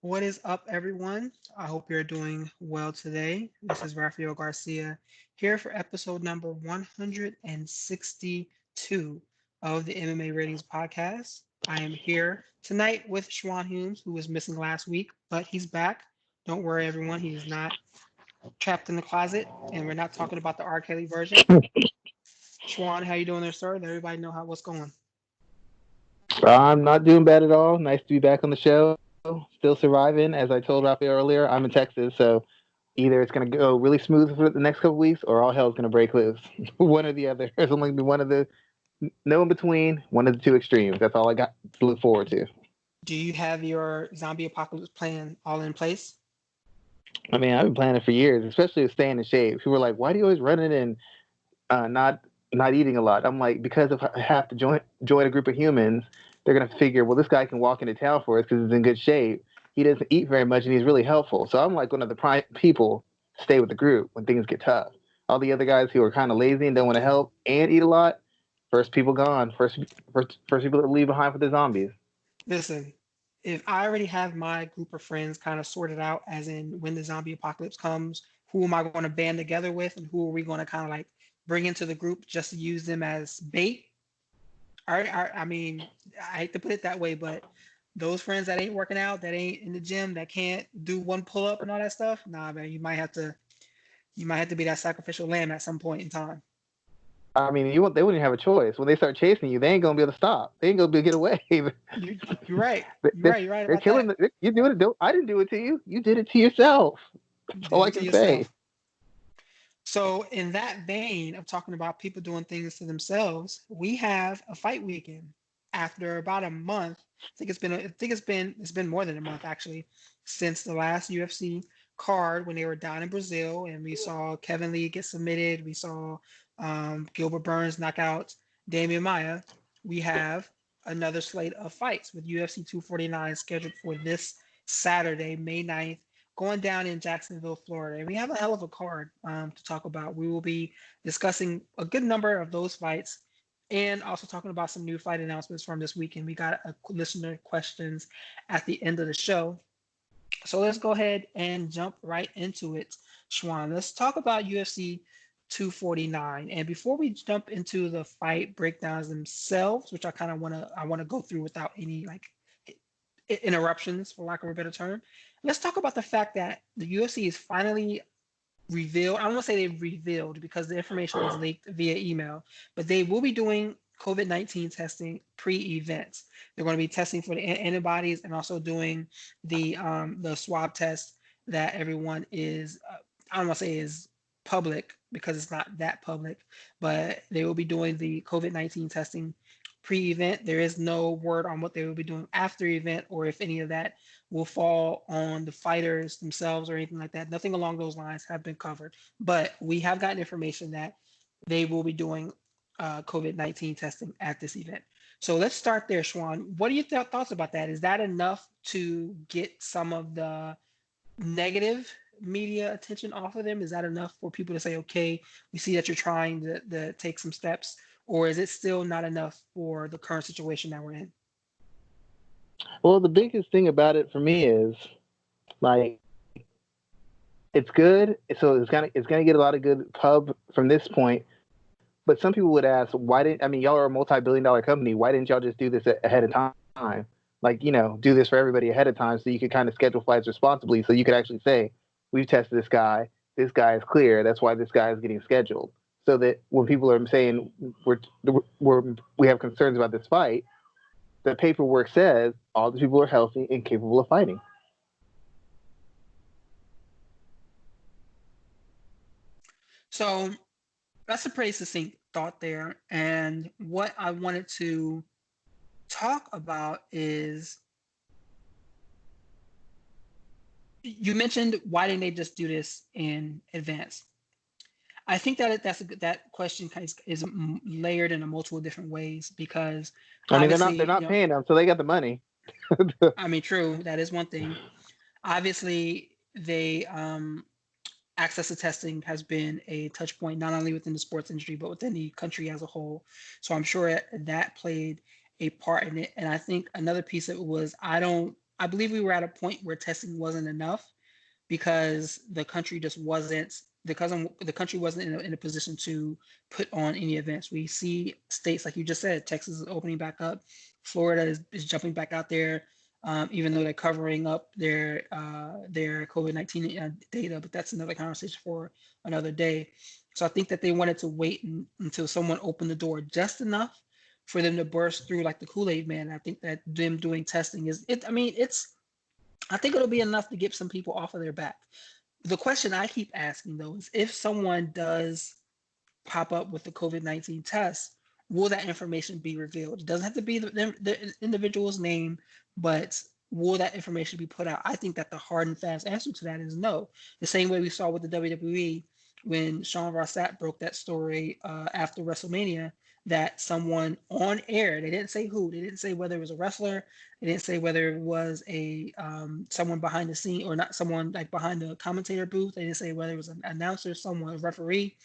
What is up, everyone? I hope you're doing well today. This is Raphael Garcia here for episode number 162 of the MMA Ratings Podcast. I am here tonight with Schwan Humes, who was missing last week, but he's back. Don't worry, everyone. He is not trapped in the closet, and we're not talking about the R. Kelly version. Schwan, how you doing there, sir? Let everybody know how what's going. I'm not doing bad at all. Nice to be back on the show. Still surviving. As I told Rafael earlier, I'm in Texas, so either it's going to go really smooth for the next couple weeks, or all hell's going to break loose. One or the other. There's only one of the no in between. One of the two extremes. That's all I got to look forward to. Do you have your zombie apocalypse plan all in place? I mean, I've been planning for years, especially with staying in shape. People are like, "Why do you always running and not eating a lot?" I'm like, because if I have to join a group of humans, they're gonna figure, well, this guy can walk into town for us because he's in good shape. He doesn't eat very much and he's really helpful. So I'm like one of the prime people to stay with the group when things get tough. All the other guys who are kind of lazy and don't want to help and eat a lot, first people gone. First people to leave behind for the zombies. Listen, if I already have my group of friends kind of sorted out, as in when the zombie apocalypse comes, who am I going to band together with, and who are we going to kind of like bring into the group just to use them as bait? I mean, I hate to put it that way, but those friends that ain't working out, that ain't in the gym, that can't do one pull up and all that stuff, nah, man, you might have to be that sacrificial lamb at some point in time. I mean, they wouldn't have a choice. When they start chasing you, they ain't gonna be able to stop. They ain't gonna be able to get away. You're right. You're they're, right. You're right they're about killing. that. You do it. I didn't do it to you. You did it to yourself. You That's all did I it to can say. yourself. So, in that vein of talking about people doing things to themselves, we have a fight weekend after about a month. I think it's been more than a month actually since the last UFC card when they were down in Brazil and we saw Kevin Lee get submitted. We saw Gilbert Burns knock out Damian Maia. We have another slate of fights with UFC 249 scheduled for this Saturday, May 9th, going down in Jacksonville, Florida. And we have a hell of a card to talk about. We will be discussing a good number of those fights and also talking about some new fight announcements from this weekend. We got a listener questions at the end of the show. So let's go ahead and jump right into it, Schwan. Let's talk about UFC 249. And before we jump into the fight breakdowns themselves, which I want to go through without any like interruptions, for lack of a better term. Let's talk about the fact that the UFC is finally revealed. I don't want to say they revealed because the information was leaked via email, but they will be doing COVID-19 testing pre-events. They're going to be testing for the antibodies and also doing the swab test that everyone is. I don't want to say is public because it's not that public, but they will be doing the COVID-19 testing pre-event. There is no word on what they will be doing after event or if any of that will fall on the fighters themselves or anything like that. Nothing along those lines have been covered, but we have gotten information that they will be doing COVID-19 testing at this event. So let's start there, Schwan. What are your thoughts about that? Is that enough to get some of the negative media attention off of them? Is that enough for people to say, okay, we see that you're trying to take some steps, or is it still not enough for the current situation that we're in? Well, the biggest thing about it for me is like it's good, so it's gonna get a lot of good pub from this point. But some people would ask, why didn't I mean y'all are a multi-billion-dollar company? Why didn't y'all just do this ahead of time? Like do this for everybody ahead of time so you could kind of schedule flights responsibly, so you could actually say, we've tested this guy. This guy is clear. That's why this guy is getting scheduled. So that when people are saying we have concerns about this fight, the paperwork says all the people are healthy and capable of fighting. So that's a pretty succinct thought there. And what I wanted to talk about is you mentioned why didn't they just do this in advance? I think that question is layered in a multiple different ways because I mean, they're obviously, not paying them, so they got the money. I mean, true, that is one thing. Obviously, they access to testing has been a touch point not only within the sports industry but within the country as a whole. So I'm sure that played a part in it. And I think another piece of it was I I believe we were at a point where testing wasn't enough because the country just wasn't the country wasn't in a position to put on any events. We see states like you just said, Texas is opening back up, Florida is jumping back out there, even though they're covering up their COVID-19 data, but that's another conversation for another day. So I think that they wanted to wait until someone opened the door just enough for them to burst through like the Kool-Aid man. I think that them doing testing is it. I mean, I think it'll be enough to get some people off of their back. The question I keep asking though is if someone does pop up with the COVID-19 test, will that information be revealed? It doesn't have to be the individual's name, but will that information be put out? I think that the hard and fast answer to that is no. The same way we saw with the WWE when Sean Ross Sapp broke that story after WrestleMania, that someone on air, they didn't say who, they didn't say whether it was a wrestler, they didn't say whether it was a someone behind the scene or not, someone like behind the commentator booth, they didn't say whether it was an announcer, someone, a referee,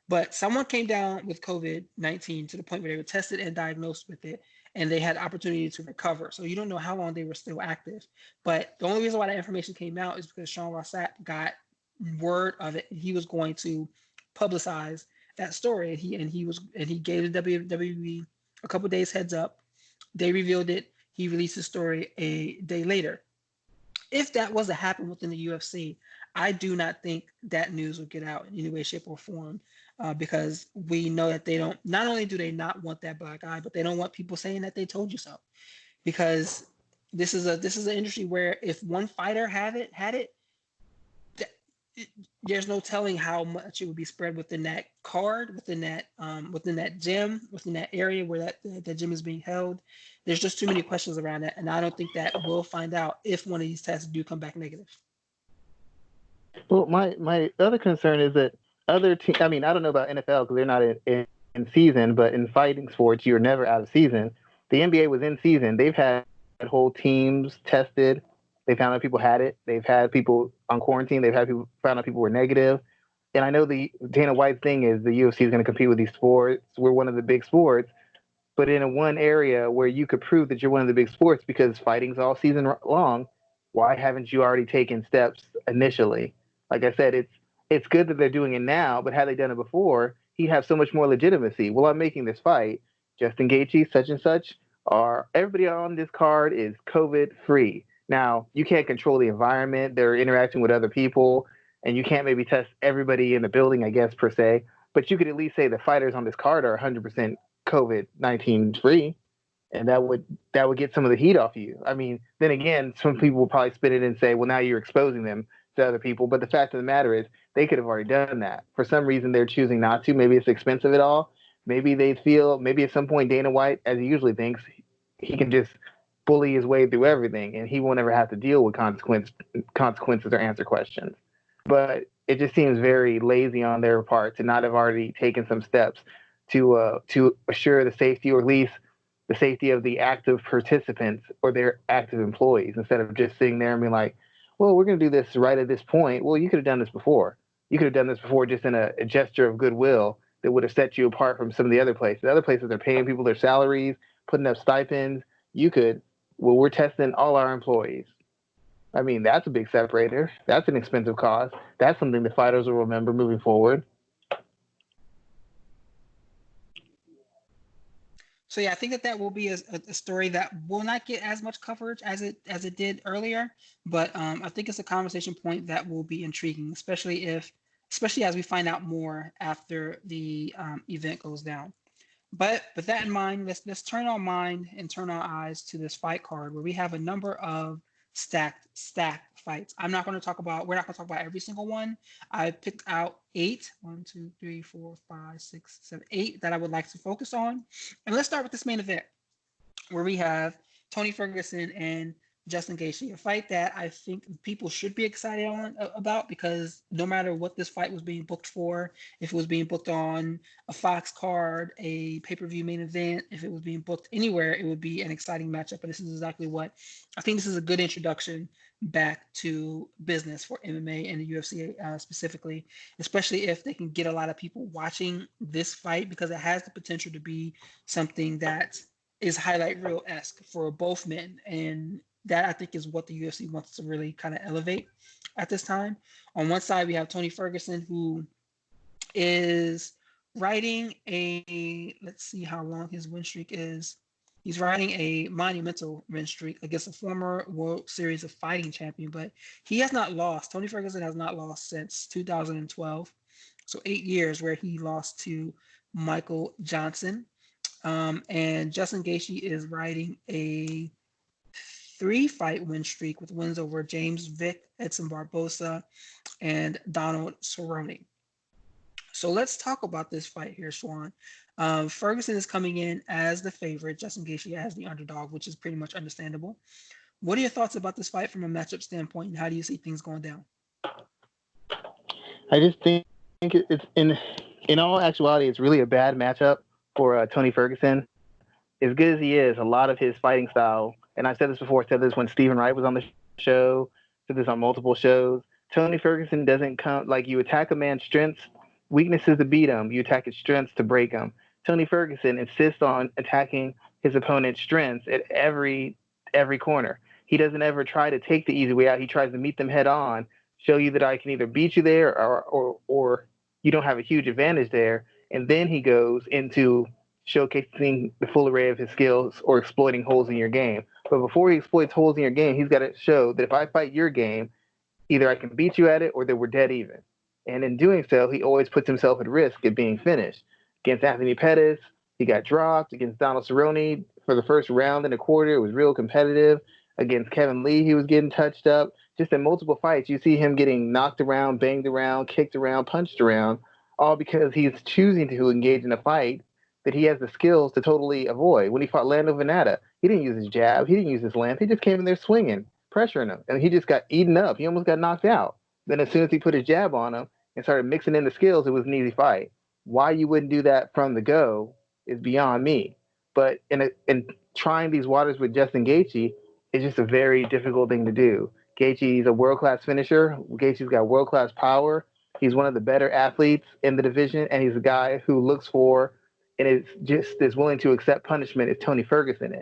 but someone came down with COVID-19 to the point where they were tested and diagnosed with it, and they had opportunity to recover. So you don't know how long they were still active. But the only reason why that information came out is because Sean Ross Sapp got word of it. He was going to publicize that story, and he gave the WWE a couple days heads up. They revealed it. He released the story a day later. If that was to happen within the UFC, I do not think that news would get out in any way, shape, or form, because we know that they don't. Not only do they not want that black eye, but they don't want people saying that they told you so. Because this is an industry where if one fighter had it, there's no telling how much it would be spread within that card, within that gym, within that area where that gym is being held. There's just too many questions around that, and I don't think that we'll find out if one of these tests do come back negative. Well, my other concern is that other teams. I mean, I don't know about NFL because they're not in season, but in fighting sports, you're never out of season. The NBA was in season. They've had whole teams tested. They found out people had it. They've had people on quarantine. They've had people found out people were negative. And I know the Dana White's thing is the UFC is going to compete with these sports. We're one of the big sports, but in a one area where you could prove that you're one of the big sports because fighting's all season long, why haven't you already taken steps initially? Like I said, it's good that they're doing it now, but had they done it before, he'd have so much more legitimacy. Well, I'm making this fight. Justin Gaethje, such and such, are everybody on this card is COVID free. Now, you can't control the environment. They're interacting with other people, and you can't maybe test everybody in the building, I guess, per se. But you could at least say the fighters on this card are 100% COVID-19 free, and that would get some of the heat off you. I mean, then again, some people will probably spin it and say, well, now you're exposing them to other people. But the fact of the matter is, they could have already done that. For some reason, they're choosing not to. Maybe it's expensive at all. Maybe they feel, maybe at some point Dana White, as he usually thinks, he can just bully his way through everything, and he won't ever have to deal with consequences or answer questions. But it just seems very lazy on their part to not have already taken some steps to assure the safety, or at least the safety of the active participants or their active employees, instead of just sitting there and being like, well, we're going to do this right at this point. Well, you could have done this before. You could have done this before just in a gesture of goodwill that would have set you apart from some of the other places. The other places are paying people their salaries, putting up stipends. You could, well, we're testing all our employees. I mean, that's a big separator. That's an expensive cost. That's something the fighters will remember moving forward. So yeah, I think that will be a story that will not get as much coverage as it did earlier, but I think it's a conversation point that will be intriguing, especially as we find out more after the event goes down. But with that in mind, let's turn our mind and turn our eyes to this fight card where we have a number of stacked fights. We're not going to talk about every single one. I picked out 8, 1, 2, 3, 4, 5, 6, 7, 8 that I would like to focus on. And let's start with this main event where we have Tony Ferguson and Justin Gaethje, a fight that I think people should be excited about, because no matter what this fight was being booked for, if it was being booked on a Fox card, a pay-per-view main event, if it was being booked anywhere, it would be an exciting matchup. And this is exactly what I think. This is a good introduction back to business for MMA and the UFC specifically, especially if they can get a lot of people watching this fight, because it has the potential to be something that is highlight reel-esque for both men. And that I think is what the UFC wants to really kind of elevate at this time. On one side, we have Tony Ferguson, who is riding a, let's see how long his win streak is. He's riding a monumental win streak against a former World Series of Fighting champion, but he has not lost. Tony Ferguson has not lost since 2012. So 8 years where he lost to Michael Johnson. And Justin Gaethje is riding a 3-fight win streak with wins over James Vick, Edson Barbosa, and Donald Cerrone. So let's talk about this fight here, Schwan. Ferguson is coming in as the favorite, Justin Gaethje as the underdog, which is pretty much understandable. What are your thoughts about this fight from a matchup standpoint, and how do you see things going down? I just think it's in all actuality, it's really a bad matchup for Tony Ferguson. As good as he is, a lot of his fighting style, and I said this before, I said this when Stephen Wright was on the show, said this on multiple shows. Tony Ferguson doesn't come like you attack a man's strengths, weaknesses to beat him. You attack his strengths to break him. Tony Ferguson insists on attacking his opponent's strengths at every corner. He doesn't ever try to take the easy way out. He tries to meet them head on, show you that I can either beat you there or you don't have a huge advantage there. And then he goes into showcasing the full array of his skills or exploiting holes in your game. But before he exploits holes in your game, he's got to show that if I fight your game, either I can beat you at it or that we're dead even. And in doing so, he always puts himself at risk of being finished. Against Anthony Pettis, he got dropped. Against Donald Cerrone, for the first round and a quarter, it was real competitive. Against Kevin Lee, he was getting touched up. Just in multiple fights, you see him getting knocked around, banged around, kicked around, punched around, all because he's choosing to engage in a fight that he has the skills to totally avoid. When he fought Lando Venata, he didn't use his jab. He didn't use his lance. He just came in there swinging, pressuring him. And he just got eaten up. He almost got knocked out. Then as soon as he put his jab on him and started mixing in the skills, it was an easy fight. Why you wouldn't do that from the go is beyond me. But in trying these waters with Justin Gaethje, it's just a very difficult thing to do. Gaethje's a world-class finisher. Gaethje's got world-class power. He's one of the better athletes in the division, and he's a guy who looks for and is just as willing to accept punishment as Tony Ferguson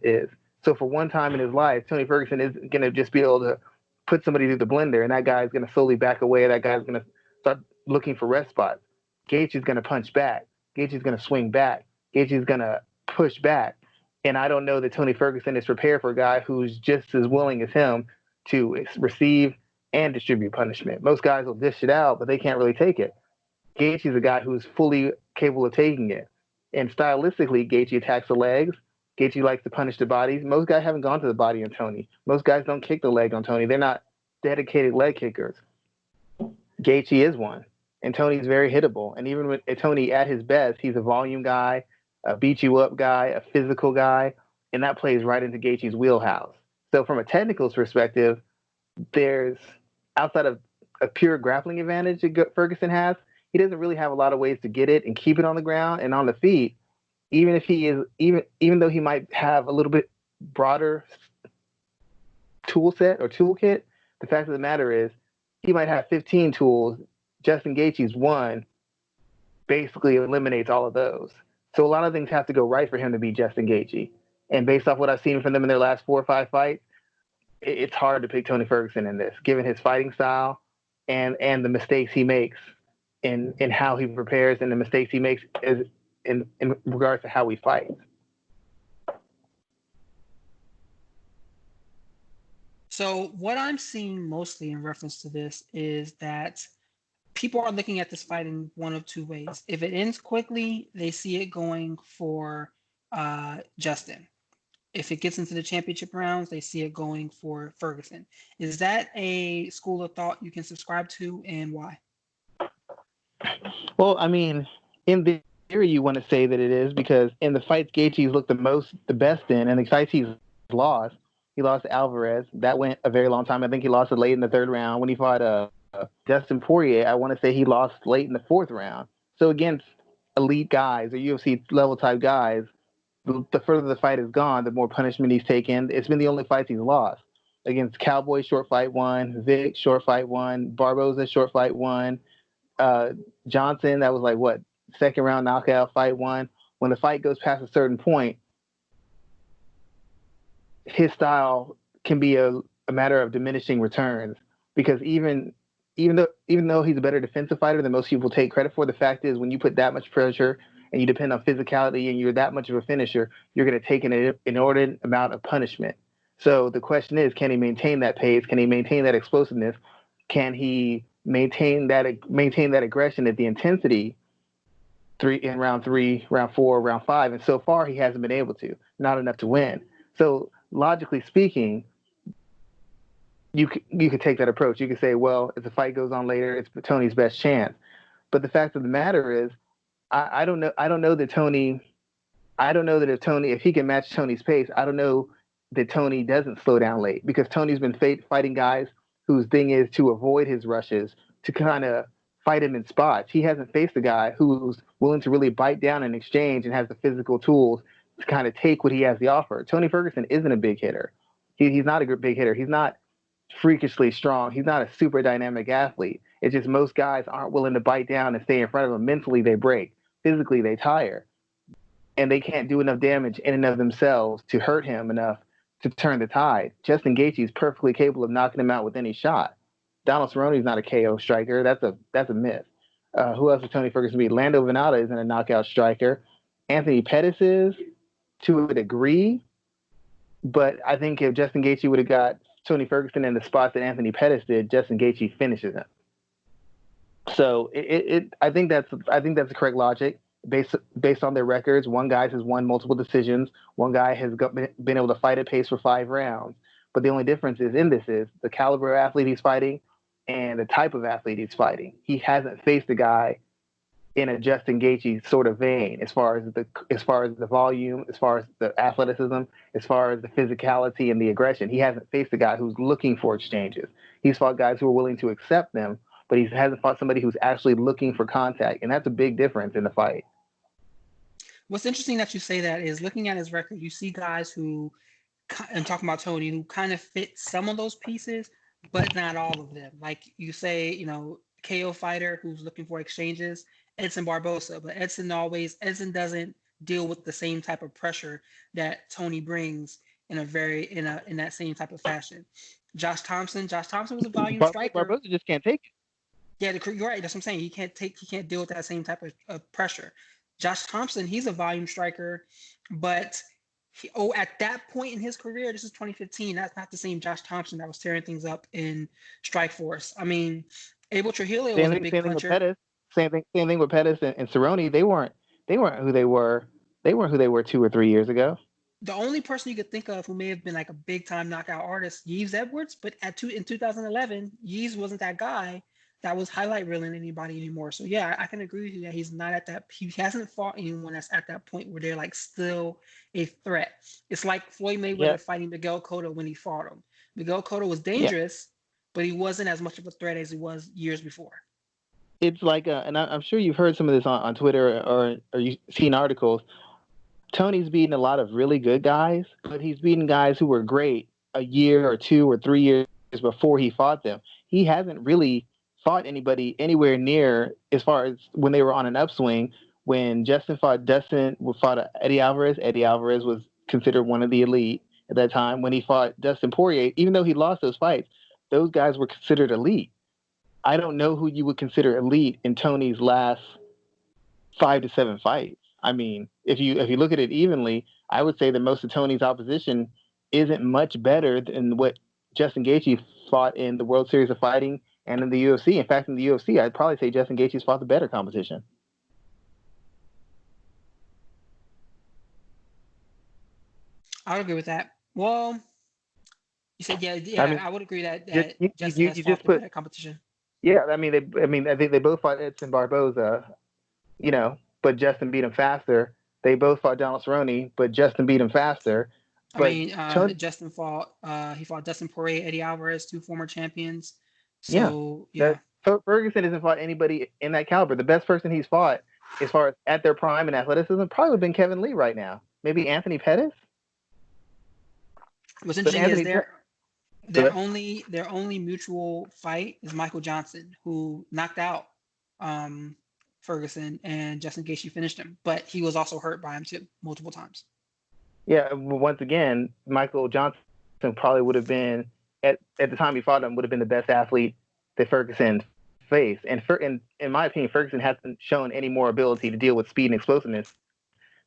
is. So for one time in his life, Tony Ferguson is going to just be able to put somebody through the blender, and that guy's going to slowly back away. That guy's going to start looking for rest spots. Gaethje's going to punch back. Gaethje's going to swing back. Gaethje's going to push back. And I don't know that Tony Ferguson is prepared for a guy who's just as willing as him to receive and distribute punishment. Most guys will dish it out, but they can't really take it. Gaethje's a guy who's fully capable of taking it. And stylistically, Gaethje attacks the legs. Gaethje likes to punish the bodies. Most guys haven't gone to the body on Tony. Most guys don't kick the leg on Tony. They're not dedicated leg kickers. Gaethje is one. And Tony's very hittable. And even with Tony at his best, he's a volume guy, a beat you up guy, a physical guy, and that plays right into Gaethje's wheelhouse. So from a technical perspective, there's outside of a pure grappling advantage that Ferguson has, he doesn't really have a lot of ways to get it and keep it on the ground and on the feet. Even if he is, even though he might have a little bit broader tool set or toolkit, the fact of the matter is he might have 15 tools. Justin Gaethje's one basically eliminates all of those. So a lot of things have to go right for him to beat Justin Gaethje. And based off what I've seen from them in their last 4 or 5 fights, it's hard to pick Tony Ferguson in this, given his fighting style and the mistakes he makes in how he prepares and the mistakes he makes in regards to how we fight. So what I'm seeing mostly in reference to this is that people are looking at this fight in one of two ways. If it ends quickly, they see it going for Justin. If it gets into the championship rounds, they see it going for Ferguson. Is that a school of thought you can subscribe to, and why? Well, I mean, in theory, you want to say that it is because in the fights Gaethje's looked the best in, and the fights he's lost, he lost to Alvarez. That went a very long time. I think he lost it late in the 3rd round. When he fought Dustin Poirier, I want to say he lost late in the 4th round. So against elite guys or UFC level type guys, the further the fight has gone, the more punishment he's taken. It's been the only fights he's lost. Against Cowboy, short fight 1. Vic, short fight 1. Barboza, short fight 1. Johnson, that was like, what, 2nd round knockout, fight 1. When the fight goes past a certain point, his style can be a matter of diminishing returns because even though he's a better defensive fighter than most people take credit for, the fact is when you put that much pressure and you depend on physicality and you're that much of a finisher, you're going to take an inordinate amount of punishment. So the question is, can he maintain that pace? Can he maintain that explosiveness? Can he maintain that aggression at the intensity in round three, round four, round five? And so far, he hasn't been able to. Not enough to win. So logically speaking, you could take that approach. You could say, well, if the fight goes on later, it's Tony's best chance. But the fact of the matter is, I don't know. I don't know that Tony. I don't know that if he can match Tony's pace, I don't know that Tony doesn't slow down late because Tony's been fighting guys whose thing is to avoid his rushes, to kind of fight him in spots. He hasn't faced a guy who's willing to really bite down in exchange and has the physical tools to kind of take what he has to offer. Tony Ferguson isn't a big hitter. He's not a big hitter. He's not freakishly strong. He's not a super dynamic athlete. It's just most guys aren't willing to bite down and stay in front of him. Mentally, they break. Physically, they tire. And they can't do enough damage in and of themselves to hurt him enough to turn the tide. Justin Gaethje is perfectly capable of knocking him out with any shot. Donald Cerrone's not a KO striker. That's a myth. Who else is Tony Ferguson beat? Lando Venata isn't a knockout striker. Anthony Pettis is, to a degree. But I think if Justin Gaethje would have got Tony Ferguson in the spots that Anthony Pettis did, Justin Gaethje finishes him. So I think that's the correct logic based on their records. One guy has won multiple decisions. One guy has been able to fight at pace for 5 rounds. But the only difference is the caliber of athlete he's fighting and the type of athlete he's fighting. He hasn't faced a guy in a Justin Gaethje sort of vein as far as the volume, as far as the athleticism, as far as the physicality and the aggression. He hasn't faced a guy who's looking for exchanges. He's fought guys who are willing to accept them, but he hasn't fought somebody who's actually looking for contact, and that's a big difference in the fight. What's interesting that you say that is looking at his record, you see guys who, and talking about Tony, who kind of fit some of those pieces, but not all of them. Like you say, KO fighter who's looking for exchanges, Edson Barbosa, but Edson doesn't deal with the same type of pressure that Tony brings in that same type of fashion. Josh Thompson was a volume striker. Barbosa just can't take it. Yeah, you're right. That's what I'm saying. He can't deal with that same type of pressure. Josh Thompson, he's a volume striker, but at that point in his career, this is 2015. That's not the same Josh Thompson that was tearing things up in Strikeforce. I mean, Abel Trujillo was a big puncher. Same thing with Pettis and Cerrone. They weren't who they were. They weren't who they were 2 or 3 years ago. The only person you could think of who may have been like a big time knockout artist, Yves Edwards, but in 2011, Yves wasn't that guy that was highlight reeling anybody anymore. So yeah, I can agree with you that he's not at that. He hasn't fought anyone that's at that point where they're like still a threat. It's like Floyd Mayweather fighting Miguel Cotto when he fought him. Miguel Cotto was dangerous, but he wasn't as much of a threat as he was years before. It's like, and I'm sure you've heard some of this on Twitter or you've seen articles. Tony's beaten a lot of really good guys, but he's beaten guys who were great a year or 2 or 3 years before he fought them. He hasn't really fought anybody anywhere near as far as when they were on an upswing. When Justin fought Eddie Alvarez was considered one of the elite at that time. When he fought Dustin Poirier, even though he lost those fights, those guys were considered elite. I don't know who you would consider elite in Tony's last 5 to 7 fights. I mean, if you look at it evenly, I would say that most of Tony's opposition isn't much better than what Justin Gaethje fought in the World Series of Fighting and in the UFC. In fact, in the UFC, I'd probably say Justin Gaethje's fought the better competition. I would agree with that. Well, you said I would agree that Justin has fought the better competition. Yeah, I think they both fought Edson Barboza, but Justin beat him faster. They both fought Donald Cerrone, but Justin beat him faster. Justin fought Dustin Poirier, Eddie Alvarez, 2 former champions. So Ferguson hasn't fought anybody in that caliber. The best person he's fought, as far as at their prime and athleticism, probably would have been Kevin Lee right now. Maybe Anthony Pettis. What's interesting is their only mutual fight is Michael Johnson, who knocked out Ferguson, and Justin Gaethje finished him, but he was also hurt by him too multiple times. Yeah, once again, Michael Johnson probably would have been at the time he fought him would have been the best athlete that Ferguson faced. And in my opinion, Ferguson hasn't shown any more ability to deal with speed and explosiveness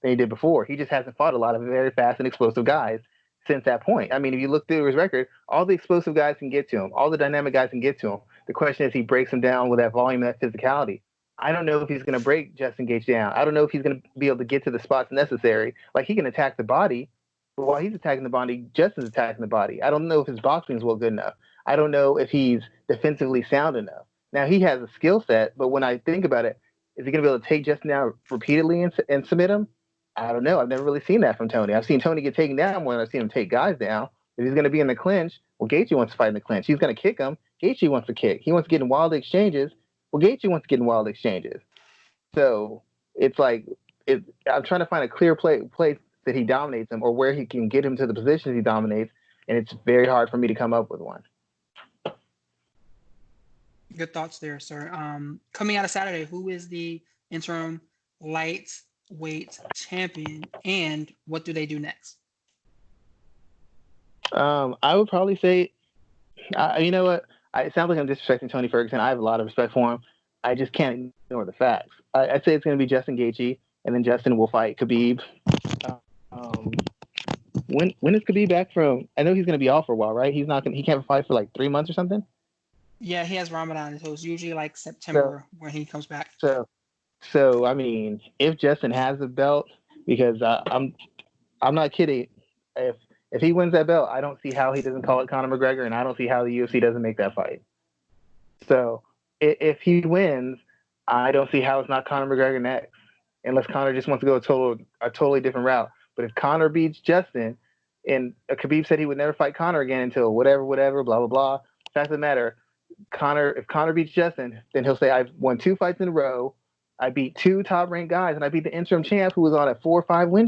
than he did before. He just hasn't fought a lot of very fast and explosive guys since that point. I mean, if you look through his record, all the explosive guys can get to him, all the dynamic guys can get to him. The question is, he breaks him down with that volume, that physicality. I don't know if he's going to break Justin Gaethje down. I don't know if he's going to be able to get to the spots necessary. Like, he can attack the body, but while he's attacking the body, Justin's attacking the body. I don't know if his boxing is well good enough. I don't know if he's defensively sound enough. Now, he has a skill set, but when I think about it, is he going to be able to take Justin down repeatedly and submit him? I don't know. I've never really seen that from Tony. I've seen Tony get taken down more than I've seen him take guys down. If he's going to be in the clinch, well, Gaethje wants to fight in the clinch. He's going to kick him. Gaethje wants to kick. He wants to get in wild exchanges. Well, Gaethje wants to get in wild exchanges. So it's like I'm trying to find a clear place that he dominates him, or where he can get him to the positions he dominates, and it's very hard for me to come up with one. Good thoughts there, sir. Coming out of Saturday, who is the interim lightweight champion, and what do they do next? I would probably say, you know what? It sounds like I'm disrespecting Tony Ferguson. I have a lot of respect for him. I just can't ignore the facts. I'd say it's going to be Justin Gaethje, and then Justin will fight Khabib. When is Khabib back from? I know he's going to be off for a while, right? He can't fight for like 3 months or something. Yeah, he has Ramadan, so it's usually like September when he comes back. So I mean, if Justin has a belt, because I'm not kidding. If he wins that belt, I don't see how he doesn't call it Conor McGregor, and I don't see how the UFC doesn't make that fight. So if he wins, I don't see how it's not Conor McGregor next, unless Conor just wants to go a totally different route. But if Conor beats Justin, and Khabib said he would never fight Conor again until whatever, blah, blah, blah. Fact of the matter, if Conor beats Justin, then he'll say, I've won 2 fights in a row. I beat 2 top-ranked guys, and I beat the interim champ who was on a 4 or 5 win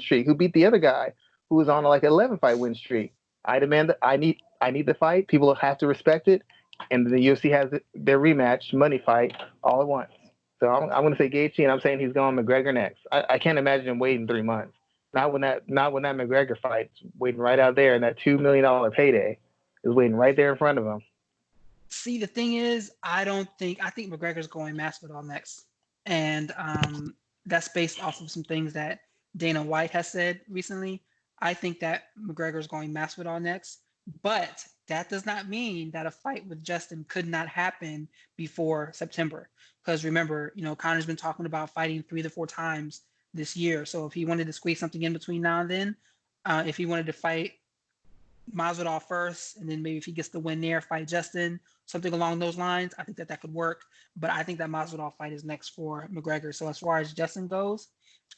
streak, who beat the other guy who was on like an 11-fight win streak. I demand that I need the fight. People have to respect it, and the UFC has their rematch money fight all at once. So I'm going to say Gaethje, and I'm saying he's going McGregor next. I can't imagine him waiting 3 months. Not when that McGregor fight's waiting right out there, and that $2 million payday is waiting right there in front of him. See, the thing is, I think McGregor's going Masvidal next, and that's based off of some things that Dana White has said recently. I think that McGregor's going Masvidal next, but that does not mean that a fight with Justin could not happen before September. Because remember, Conor's been talking about fighting 3 to 4 times this year. So if he wanted to squeeze something in between now and then, if he wanted to fight Masvidal first, and then maybe if he gets the win there, fight Justin, something along those lines, I think that could work. But I think that Masvidal fight is next for McGregor. So as far as Justin goes,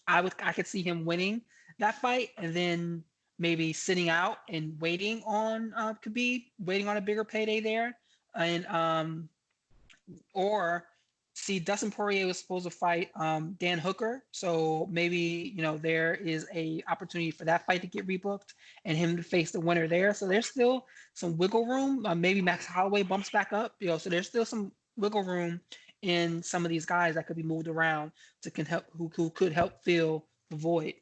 I could see him winning that fight, and then maybe sitting out and waiting on Khabib, waiting on a bigger payday there, and or see, Dustin Poirier was supposed to fight Dan Hooker, so maybe there is a opportunity for that fight to get rebooked and him to face the winner there. So there's still some wiggle room. Maybe Max Holloway bumps back up, so there's still some wiggle room in some of these guys that could be moved around who could help fill the void.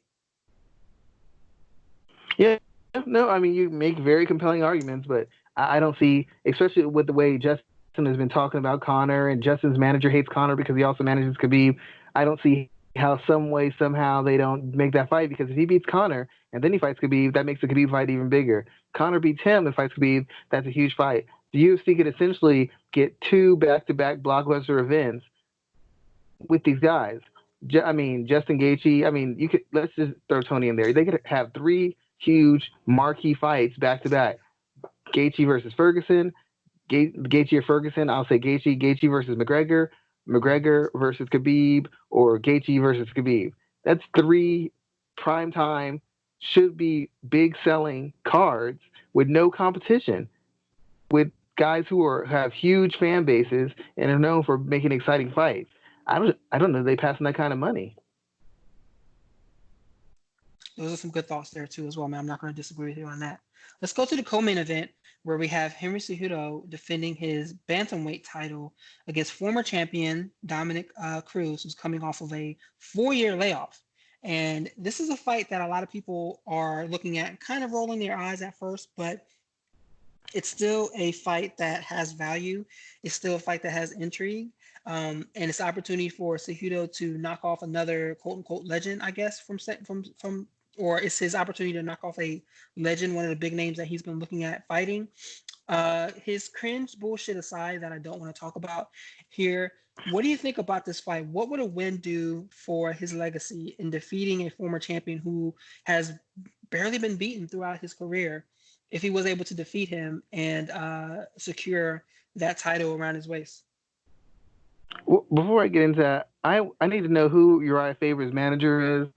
Yeah, no, I mean, you make very compelling arguments, but I don't see, especially with the way Justin has been talking about Conor, and Justin's manager hates Conor because he also manages Khabib. I don't see how somehow they don't make that fight, because if he beats Conor and then he fights Khabib, that makes the Khabib fight even bigger. Conor beats him and fights Khabib, that's a huge fight. The UFC could essentially get 2 back-to-back blockbuster events with these guys. Justin Gaethje. Let's just throw Tony in there. They could have 3 huge marquee fights back to back. Gaethje versus Ferguson, Gaethje or Ferguson. I'll say Gaethje versus McGregor versus Khabib, or Gaethje versus Khabib. That's 3 primetime, should be big selling cards with no competition, with guys who have huge fan bases and are known for making exciting fights. I don't know if they pass on that kind of money. Those are some good thoughts there too as well, man. I'm not going to disagree with you on that. Let's go to the co-main event, where we have Henry Cejudo defending his bantamweight title against former champion Dominic Cruz, who's coming off of a 4-year layoff. And this is a fight that a lot of people are looking at, kind of rolling their eyes at first, but it's still a fight that has value. It's still a fight that has intrigue. And it's an opportunity for Cejudo to knock off another quote unquote legend, I guess, or it's his opportunity to knock off a legend, one of the big names that he's been looking at fighting. His cringe bullshit aside, that I don't want to talk about here, what do you think about this fight? What would a win do for his legacy in defeating a former champion who has barely been beaten throughout his career? If he was able to defeat him and secure that title around his waist. Before I get into that, I need to know who Uriah Faber's manager is,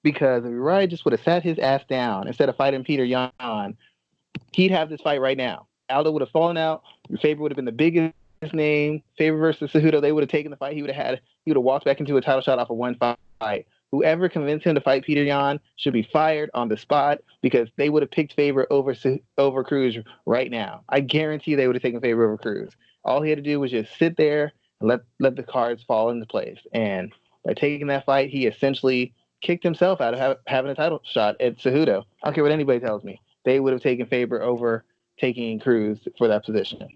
because if Uriah just would have sat his ass down instead of fighting Peter Yan, he'd have this fight right now. Aldo would have fallen out. Faber would have been the biggest name. Faber versus Cejudo, they would have taken the fight. He would have walked back into a title shot off of one fight. Whoever convinced him to fight Peter Yan should be fired on the spot, because they would have picked Faber over Cruz right now. I guarantee they would have taken Faber over Cruz. All he had to do was just sit there and let the cards fall into place. And by taking that fight, he essentially kicked himself out of having a title shot at Cejudo. I don't care what anybody tells me. They would have taken Faber over taking Cruz for that position.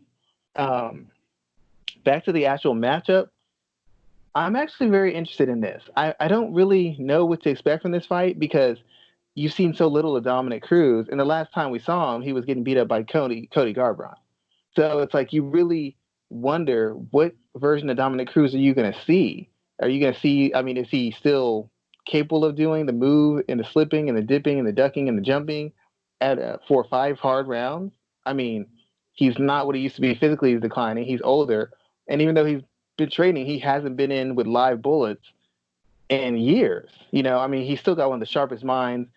Back to the actual matchup, I'm actually very interested in this. I don't really know what to expect from this fight, because you've seen so little of Dominic Cruz, and the last time we saw him, he was getting beat up by Cody Garbrandt. So it's like you really wonder, what version of Dominic Cruz are you going to see? Are you going to see, I mean, is he still capable of doing the move and the slipping and the dipping and the ducking and the jumping at 4 or 5 hard rounds? I mean, he's not what he used to be physically. He's declining. He's older. And even though he's been training, he hasn't been in with live bullets in years. I mean, he's still got one of the sharpest minds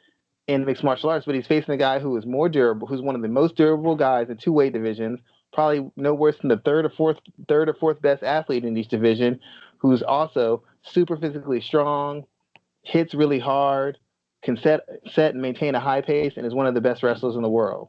in mixed martial arts, but he's facing a guy who is more durable, who's one of the most durable guys in 2 weight divisions, probably no worse than the third or fourth best athlete in each division, who's also super physically strong, hits really hard, can set and maintain a high pace, and is one of the best wrestlers in the world.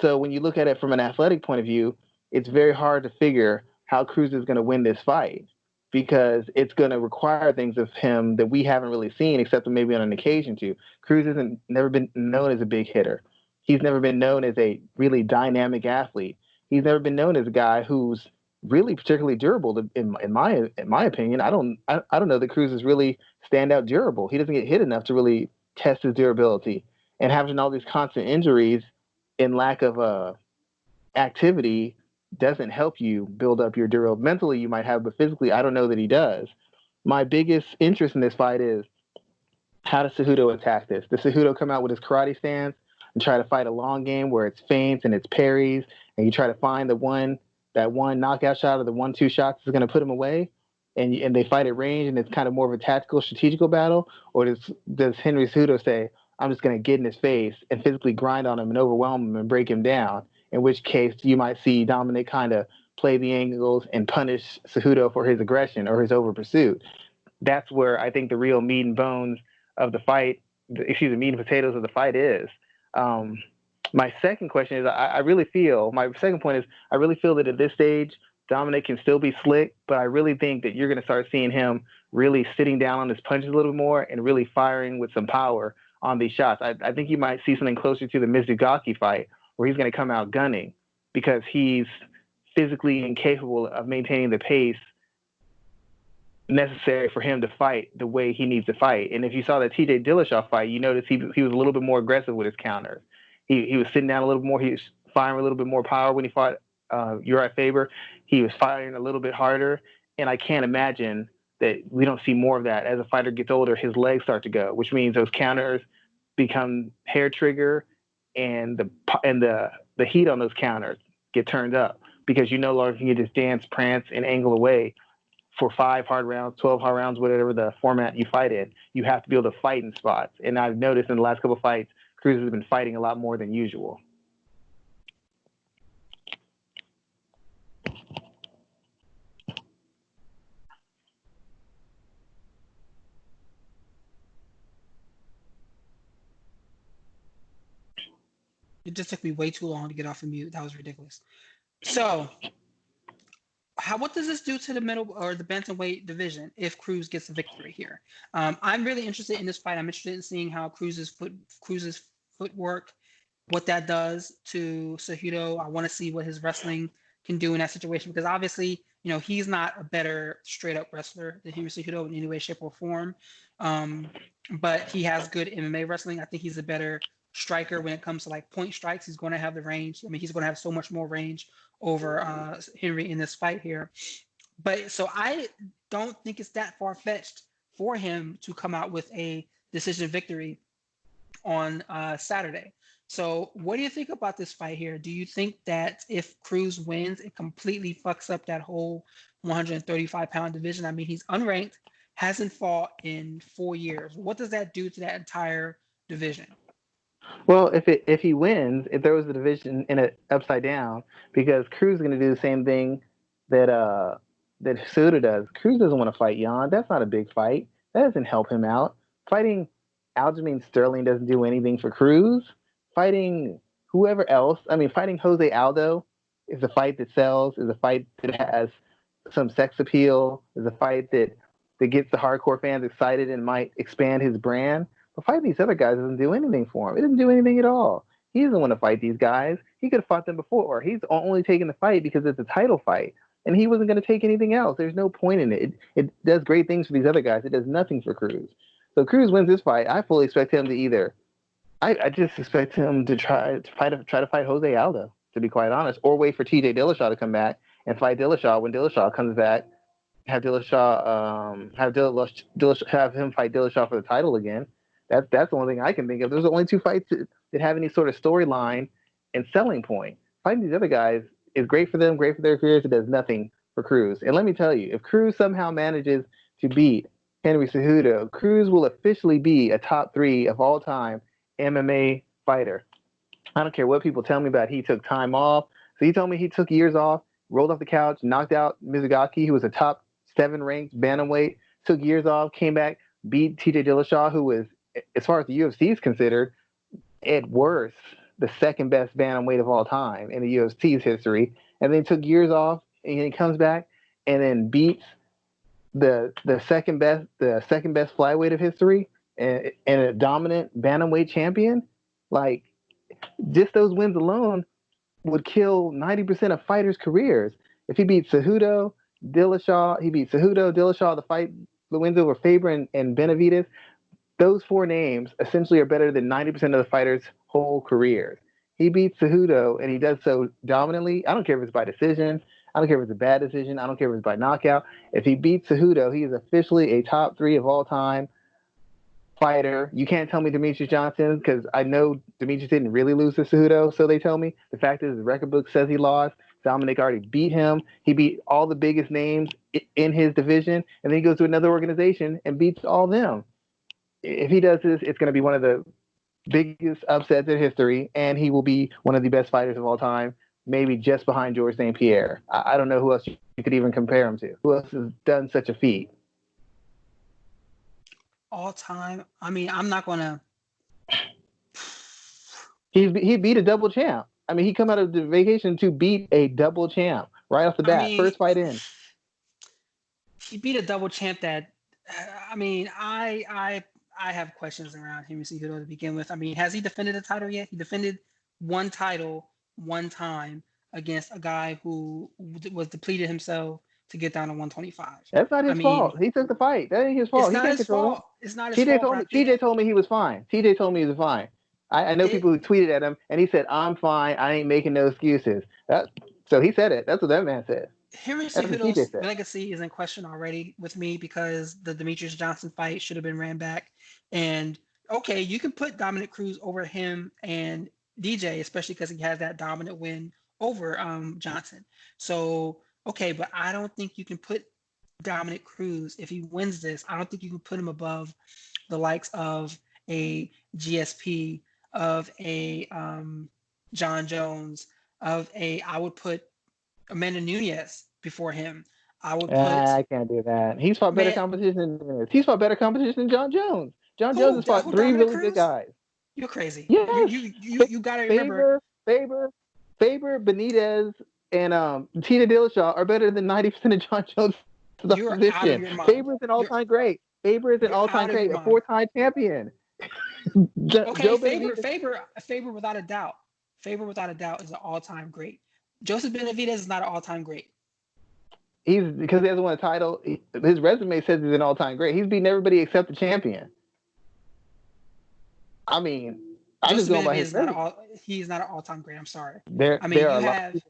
So when you look at it from an athletic point of view, it's very hard to figure how Cruz is going to win this fight, because it's going to require things of him that we haven't really seen, except maybe on an occasion to. Cruz hasn't never been known as a big hitter. He's never been known as a really dynamic athlete. He's never been known as a guy who's really particularly durable. In my opinion, I don't know that Cruz is really standout durable. He doesn't get hit enough to really test his durability. And having all these constant injuries and lack of activity doesn't help you build up your durability. Mentally, you might have, but physically, I don't know that he does. My biggest interest in this fight is, how does Cejudo attack this? Does Cejudo come out with his karate stance and try to fight a long game where it's feints and it's parries, and you try to find that one knockout shot or the 1-2 shots is going to put him away, and they fight at range, and it's kind of more of a tactical, strategical battle? Or does Henry Cejudo say, I'm just going to get in his face and physically grind on him and overwhelm him and break him down? In which case, you might see Dominic kind of play the angles and punish Cejudo for his aggression or his over pursuit. That's where I think the real meat and bones of the fight, meat and potatoes of the fight is. My second question is, my second point is, I really feel that at this stage, Dominic can still be slick, but I really think that you're going to start seeing him really sitting down on his punches a little more and really firing with some power on these shots. I think you might see something closer to the Mizugaki fight, where he's going to come out gunning, because he's physically incapable of maintaining the pace necessary for him to fight the way he needs to fight. And if you saw the TJ Dillashaw fight, you notice he was a little bit more aggressive with his counters. He was sitting down a little more. He was firing a little bit more power when he fought Uriah Faber. He was firing a little bit harder. And I can't imagine that we don't see more of that. As a fighter gets older, his legs start to go, which means those counters become hair trigger, and the heat on those counters get turned up, because you no longer can just dance, prance, and angle away for 5 hard rounds, 12 hard rounds, whatever the format you fight in. You have to be able to fight in spots. And I've noticed in the last couple of fights, Cruz has been fighting a lot more than usual. It just took me way too long to get off of mute. That was ridiculous. So, what does this do to the middle or the bantamweight division if Cruz gets a victory here? I'm really interested in this fight. I'm interested in seeing how Cruz's footwork, what that does to Cejudo. I want to see what his wrestling can do in that situation because obviously, he's not a better straight up wrestler than Henry Cejudo in any way, shape, or form. But he has good MMA wrestling. I think he's a better striker when it comes to like point strikes. He's going to have the range. I mean, he's going to have so much more range over Henry in this fight here. But so I don't think it's that far-fetched for him to come out with a decision victory on Saturday. So what do you think about this fight here? Do you think that if Cruz wins, it completely fucks up that whole 135-pound division? I mean, he's unranked, hasn't fought in 4 years. What does that do to that entire division? Well, if he wins, it throws the division in it upside down because Cruz is going to do the same thing that Suda does. Cruz doesn't want to fight Jan. That's not a big fight. That doesn't help him out. Fighting Aljamain Sterling doesn't do anything for Cruz. Fighting whoever else, fighting Jose Aldo is a fight that sells, is a fight that has some sex appeal, is a fight that gets the hardcore fans excited and might expand his brand. But fighting these other guys doesn't do anything for him. It doesn't do anything at all. He doesn't want to fight these guys. He could have fought them before. He's only taking the fight because it's a title fight. And he wasn't going to take anything else. There's no point in it. It does great things for these other guys. It does nothing for Cruz. So Cruz wins this fight. I fully expect him to either. I just expect him to try to fight Jose Aldo, to be quite honest, or wait for TJ Dillashaw to come back and fight Dillashaw when Dillashaw comes back. Have Dillashaw have him fight Dillashaw for the title again. That's the only thing I can think of. There's only 2 fights that have any sort of storyline and selling point. Fighting these other guys is great for them, great for their careers. It does nothing for Cruz. And let me tell you, if Cruz somehow manages to beat Henry Cejudo, Cruz will officially be a top 3 of all time MMA fighter. I don't care what people tell me about. He took time off. So he told me he took years off, rolled off the couch, knocked out Mizugaki, who was a top 7 ranked bantamweight, took years off, came back, beat TJ Dillashaw, who was, as far as the UFC is considered, at worst, the second best bantamweight of all time in the UFC's history, and then took years off, and he comes back and then beats the second best flyweight of history and a dominant bantamweight champion. Like, just those wins alone would kill 90% of fighters' careers. If he beats Cejudo, Dillashaw, the wins over Faber and Benavidez, those 4 names essentially are better than 90% of the fighters' whole careers. He beats Cejudo, and he does so dominantly. I don't care if it's by decision. I don't care if it's a bad decision. I don't care if it's by knockout. If he beats Cejudo, he is officially a top 3 of all time fighter. You can't tell me Demetrius Johnson, because I know Demetrius didn't really lose to Cejudo, so they tell me. The fact is, the record book says he lost. Dominic already beat him. He beat all the biggest names in his division, and then he goes to another organization and beats all them. If he does this, it's going to be one of the biggest upsets in history, and he will be one of the best fighters of all time, maybe just behind Georges St. Pierre. I don't know who else you could even compare him to. Who else has done such a feat? All time? I mean, I'm not going to... He beat a double champ. I mean, he come out of the vacation to beat a double champ right off the bat. First fight in. He beat a double champ that... I mean, I have questions around Henry Cejudo to begin with. I mean, has he defended a title yet? He defended one title one time against a guy who was depleted himself to get down to 125. That's not his fault. He took the fight. That ain't his fault. It's not his fault. It's not his fault. TJ told me he was fine. TJ told me he was fine. I know people who tweeted at him, and he said, "I'm fine. I ain't making no excuses." So he said it. That's what that man said. Henry Cejudo's legacy is in question already with me because the Demetrius Johnson fight should have been ran back. And okay, you can put Dominic Cruz over him and DJ, especially because he has that dominant win over Johnson. So okay, but I don't think you can put Dominic Cruz, if he wins this, I don't think you can put him above the likes of a GSP, of a John Jones, I would put Amanda Nunes before him. I can't do that. He's fought better competition than Nunes. He's fought better competition than John Jones. John Jones has fought 3 really good guys. You're crazy. Yeah. You got to remember. Faber, Benitez, Tina Dillashaw are better than 90% of John Jones' You're out of opposition. your mind. Faber is an all-time great. Faber is an You're all-time out of your great, a mind. four-time champion. Okay, Joe Faber, Benavidez, Faber, Faber, without a doubt. Faber, without a doubt, is an all-time great. Joseph Benavidez is not an all-time great. he's because he hasn't won a title. His resume says he's an all-time great. He's beaten everybody except the champion. I mean, I just Joseph go by Benavidez his is not resume. he's not an all-time great. I'm sorry. There, I mean, there are you a lot. have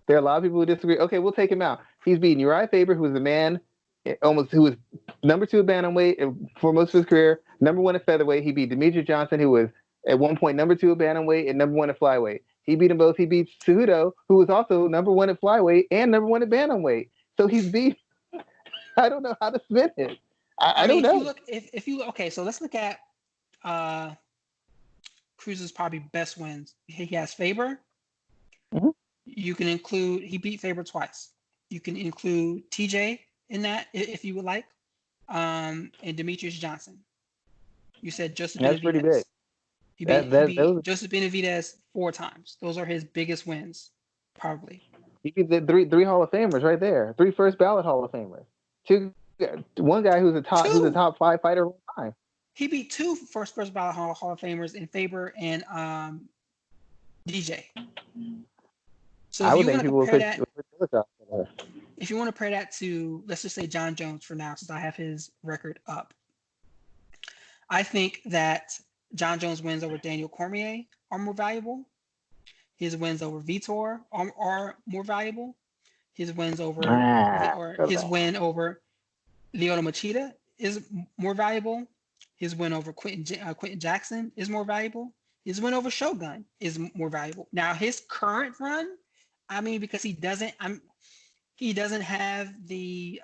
There are a lot of people who disagree. Okay, we'll take him out. He's beaten Uriah Faber, who was the man, who was number 2 at bantamweight for most of his career, number 1 at featherweight. He beat Demetrius Johnson, who was at one point number 2 at bantamweight and number 1 at flyweight. He beat them both. He beat Cejudo, who was also number 1 at flyweight and number 1 at bantamweight. So he's beat. I don't know how to spin it. I I don't mean, know. if you okay, so let's look at uh Cruz's probably best wins. He has Faber. Mhm. You can include he beat Faber twice. You can include TJ in that if you would like, and Demetrius Johnson. You said Joseph That's pretty big. Benavidez. He beat Those Joseph Benavidez 4 times. Those are his biggest wins, probably. he beat the three Hall of Famers right there. 3 first ballot Hall of Famers. One guy who's a Two. top 5 fighter of all time. He beat 2 first ballot Hall of Famers in Faber and DJ. So I if would you think want to people would compare put that, Dillashaw there. if you want to compare that to, let's just say John Jones for now, since I have his record up, I think that John Jones' wins over Daniel Cormier are more valuable. His wins over Vitor are more valuable. His wins over, or his win over Lyoto Machida is more valuable. His win over Quentin Jackson is more valuable. His win over Shogun is more valuable. Now his current run, I mean, because he doesn't have the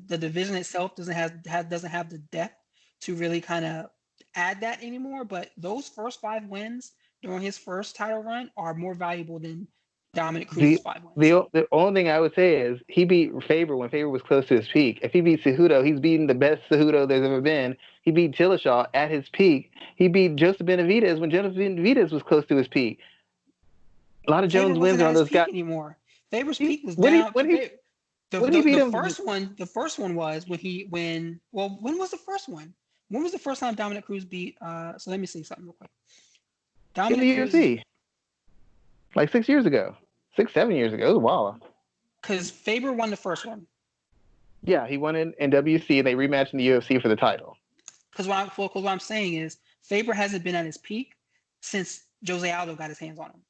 division itself doesn't have the depth to really kind of add that anymore. But those first 5 wins during his first title run are more valuable than Dominic Cruz's 5 wins. The only thing I would say is he beat Faber when Faber was close to his peak. If he beat Cejudo, he's beaten the best Cejudo there's ever been. He beat Dillashaw at his peak. He beat Joseph Benavidez when Joseph Benavidez was close to his peak. A lot of Faber Jones wins wasn't are at on his those peak guys. anymore. Faber's peak was When he down. when he The beat him, first one was when was the first one? When was the first time Dominic Cruz beat so let me see something real quick. in the Dominic Cruz, UFC, like 6 years ago, 7 years ago. It was a while. because Faber won the first one. Yeah, he won in WC and they rematched in the UFC for the title. Because what I'm saying is Faber hasn't been at his peak since Jose Aldo got his hands on him.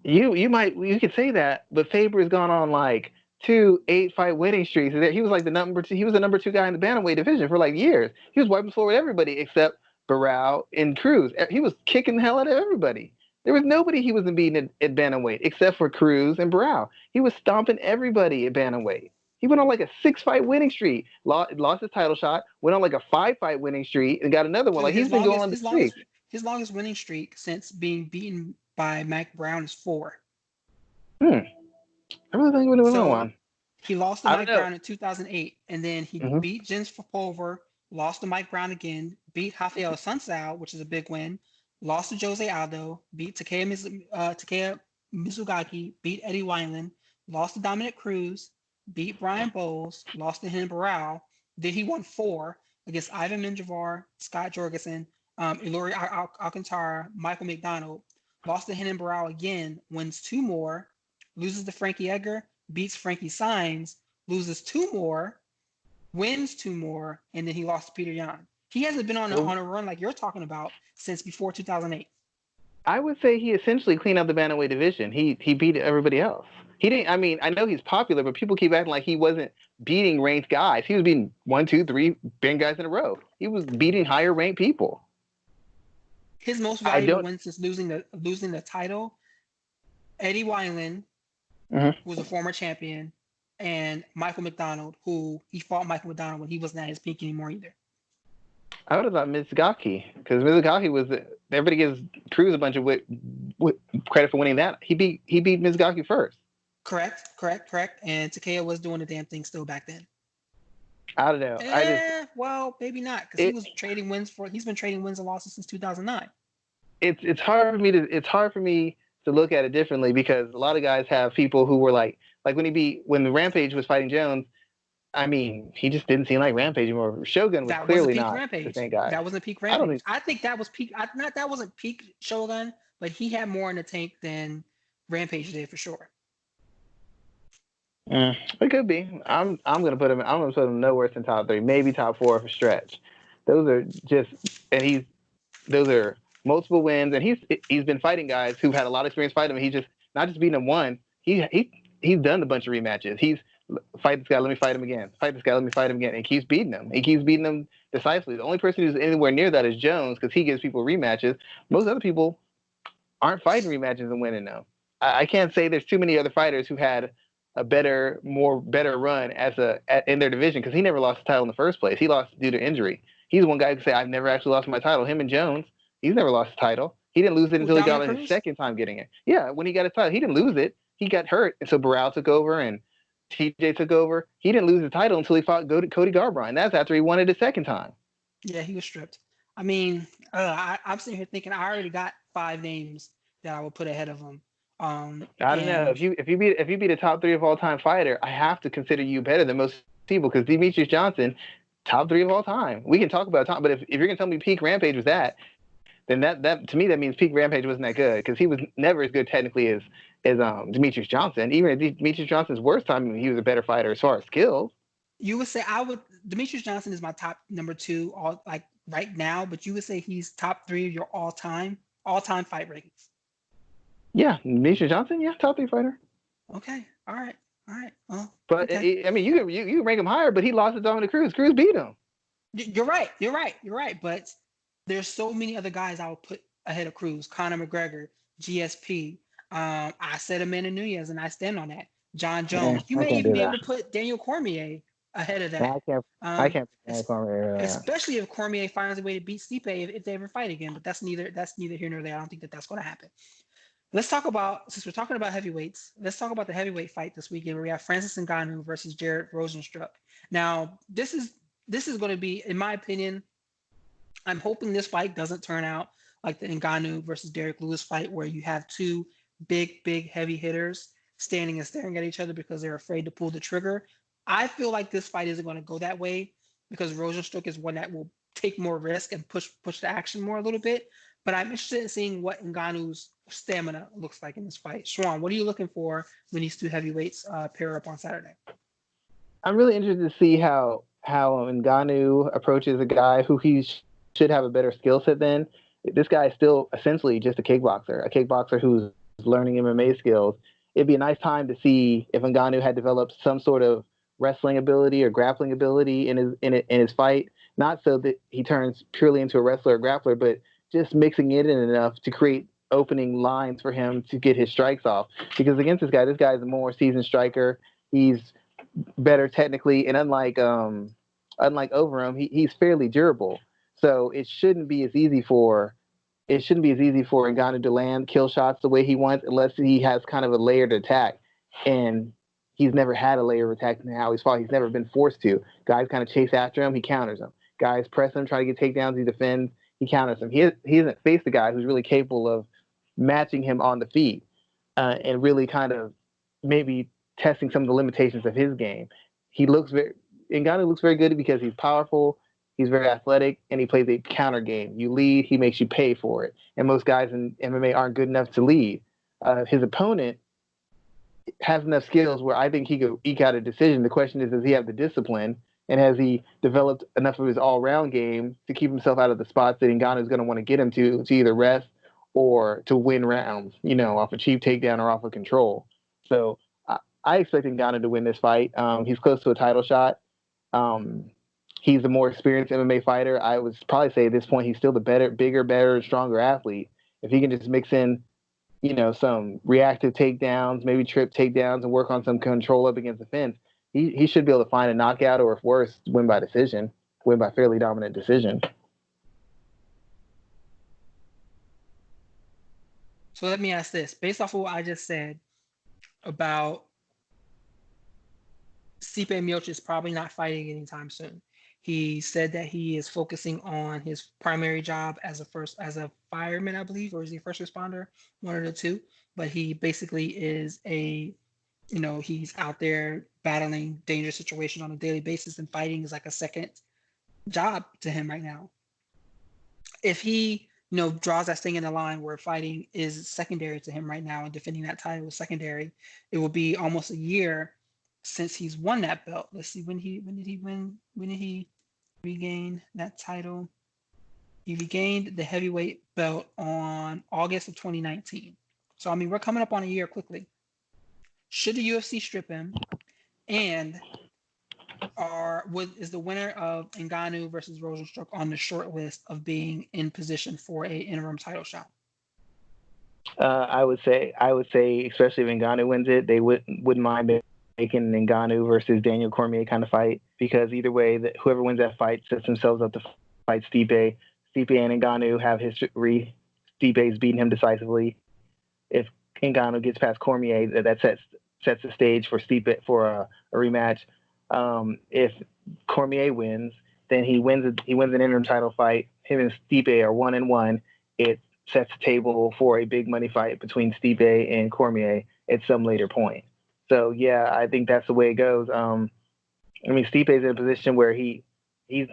You could say that, but Faber has gone on like 2 8-fight winning streaks. He was like the number 2. He was the number 2 guy in the bantamweight division for like years. He was wiping the floor with everybody except Barao and Cruz. He was kicking the hell out of everybody. There was nobody he wasn't beating at bantamweight except for Cruz and Barao. He was stomping everybody at bantamweight. He went on like a 6-fight winning streak. Lost his title shot. Went on like a 5-fight winning streak and got another one. Like he's been going on the streak. His longest winning streak since being beaten by Mike Brown is 4. I really think we're doing one. He lost to Mike Brown in 2008, and then he beat Jens Popover, lost to Mike Brown again, beat Raphael Sunsao, which is a big win, lost to Jose Aldo, beat Takeya Mizugaki, beat Eddie Wineland, lost to Dominic Cruz, beat Brian Bowles, lost to Renan Barao. Then he won 4 against Ivan Menjivar, Scott Jorgensen, Ilori Alcantara, Michael McDonald, lost to Renan Barao again, wins 2 more, loses to Frankie Edgar, beats Frankie Saenz, loses 2 more, wins 2 more, and then he lost to Peter Yan. He hasn't been on a run like you're talking about since before 2008. I would say he essentially cleaned up the bantamweight division. He beat everybody else. He didn't. I mean, I know he's popular, but people keep acting like he wasn't beating ranked guys. He was beating 1, 2, 3 big guys in a row. He was beating higher ranked people. His most valuable win since losing the title, Eddie Wineland, who was a former champion, and Michael McDonald, who he fought Michael McDonald when he wasn't at his peak anymore either. I would have thought Mizugaki, because Mizugaki was everybody gives Cruz a bunch of credit for winning that. He beat Mizugaki first. Correct. And Takeya was doing the damn thing still back then. I don't know. Well, maybe not, because he's been trading wins and losses since 2009. It's hard for me to look at it differently because a lot of guys have people who were like when the Rampage was fighting Jones. I mean, he just didn't seem like Rampage anymore. Shogun was That wasn't clearly peak not the Rampage. same guy. That wasn't peak I don't Rampage. think. I think that was peak. Not that wasn't peak Shogun, but he had more in the tank than Rampage did for sure. It could be. I'm gonna put him. I'm gonna put him no worse than top 3, maybe top 4 for stretch. Those are just, and those are multiple wins, and he's been fighting guys who've had a lot of experience fighting him. He just not just beating them one. He's done a bunch of rematches. He's fight this guy, let me fight him again. Fight this guy, let me fight him again. And he keeps beating him. He keeps beating them decisively. The only person who's anywhere near that is Jones because he gives people rematches. Most other people aren't fighting rematches and winning them. I can't say there's too many other fighters who had a better run in their division because he never lost the title in the first place. He lost due to injury. He's one guy who can say, I've never actually lost my title. Him and Jones, he's never lost the title. He didn't lose it until he got it his second time getting it. Yeah, when he got his title, he didn't lose it. He got hurt, and so Barral took over and TJ took over. He didn't lose the title until he fought Cody Garbrandt. That's after he won it a second time. Yeah, he was stripped. I mean, I'm sitting here thinking I already got 5 names that I would put ahead of him. I don't know if you beat a top 3 of all time fighter, I have to consider you better than most people because Demetrius Johnson, top 3 of all time. We can talk about time, but if you're gonna tell me peak Rampage was that, then that to me that means peak Rampage wasn't that good because he was never as good technically as Demetrius Johnson. Even at Demetrius Johnson's worst time, he was a better fighter as far as skills. You would say Demetrius Johnson is my top number 2 all like right now, but you would say he's top 3 of your all-time fight rankings. Yeah, Demetrius Johnson, yeah, top 3 fighter. Okay, all right. Well, but okay. I mean, you rank him higher, but he lost to Dominic Cruz. Cruz beat him. You're right. But there's so many other guys I would put ahead of Cruz. Conor McGregor, GSP. I said Amanda Nunes, and I stand on that. John Jones. You may even be able to put Daniel Cormier ahead of that. I can't put Daniel Cormier. Especially if Cormier finds a way to beat Stipe if they ever fight again. But that's neither here nor there. I don't think that's going to happen. Let's talk about, since we're talking about heavyweights, let's talk about the heavyweight fight this weekend where we have Francis Ngannou versus Jared Rosenstruck. Now, this is going to be, in my opinion, I'm hoping this fight doesn't turn out like the Ngannou versus Derek Lewis fight where you have 2 big, heavy hitters standing and staring at each other because they're afraid to pull the trigger. I feel like this fight isn't going to go that way because Rosenstruck is one that will take more risk and push the action more a little bit. But I'm interested in seeing what Ngannou's stamina looks like in this fight. Schwan, what are you looking for when these 2 heavyweights pair up on Saturday? I'm really interested to see how Ngannou approaches a guy who he should have a better skill set than. This guy is still essentially just a kickboxer who's learning MMA skills. It'd be a nice time to see if Ngannou had developed some sort of wrestling ability or grappling ability in his fight. Not so that he turns purely into a wrestler or grappler, but just mixing it in enough to create opening lines for him to get his strikes off. Because against this guy is a more seasoned striker. He's better technically, and unlike Overeem, he's fairly durable. So it shouldn't be as easy for Ngannou to land kill shots the way he wants, unless he has kind of a layered attack. And he's never had a layer of attack in how he's fought. He's never been forced to. Guys kind of chase after him, he counters them. Guys press him, try to get takedowns, he defends. He counters him. He hasn't faced a guy who's really capable of matching him on the feet and really kind of maybe testing some of the limitations of his game. Ngannou looks very good because he's powerful, he's very athletic, and he plays a counter game. You lead, he makes you pay for it. And most guys in MMA aren't good enough to lead. His opponent has enough skills where I think he could eke out a decision. The question is, does he have the discipline? And has he developed enough of his all-round game to keep himself out of the spots that Ngannou is going to want to get him to either rest or to win rounds, off a cheap takedown or off of control? So I expect Ngannou to win this fight. He's close to a title shot. He's the more experienced MMA fighter. I would probably say at this point he's still the bigger, better, stronger athlete. If he can just mix in, some reactive takedowns, maybe trip takedowns, and work on some control up against the fence, he should be able to find a knockout, or if worse, win by fairly dominant decision. So let me ask this, based off of what I just said about Stipe Miocic probably not fighting anytime soon. He said that he is focusing on his primary job as a fireman, I believe, or is he a first responder? One of the 2. but he basically is he's out there battling dangerous situations on a daily basis, and fighting is like a second job to him right now. If he, draws that thing in the line where fighting is secondary to him right now and defending that title is secondary, it will be almost a year since he's won that belt. Let's see, when did he regain that title? He regained the heavyweight belt on August of 2019. So, I mean, we're coming up on a year quickly. Should the UFC strip him, and is the winner of Ngannou versus Rosenstruck on the short list of being in position for a interim title shot? I would say, especially if Ngannou wins it, they wouldn't mind making an Ngannou versus Daniel Cormier kind of fight, because either way, whoever wins that fight sets themselves up to fight Stipe. Stipe and Ngannou have history. Stipe's beaten him decisively. If Ngannou gets past Cormier, that sets the stage for Stipe for a rematch. If Cormier wins, then he wins an interim title fight. Him and Stipe are 1-1. It sets the table for a big money fight between Stipe and Cormier at some later point. So yeah, I think that's the way it goes. I mean, Stipe's in a position where he's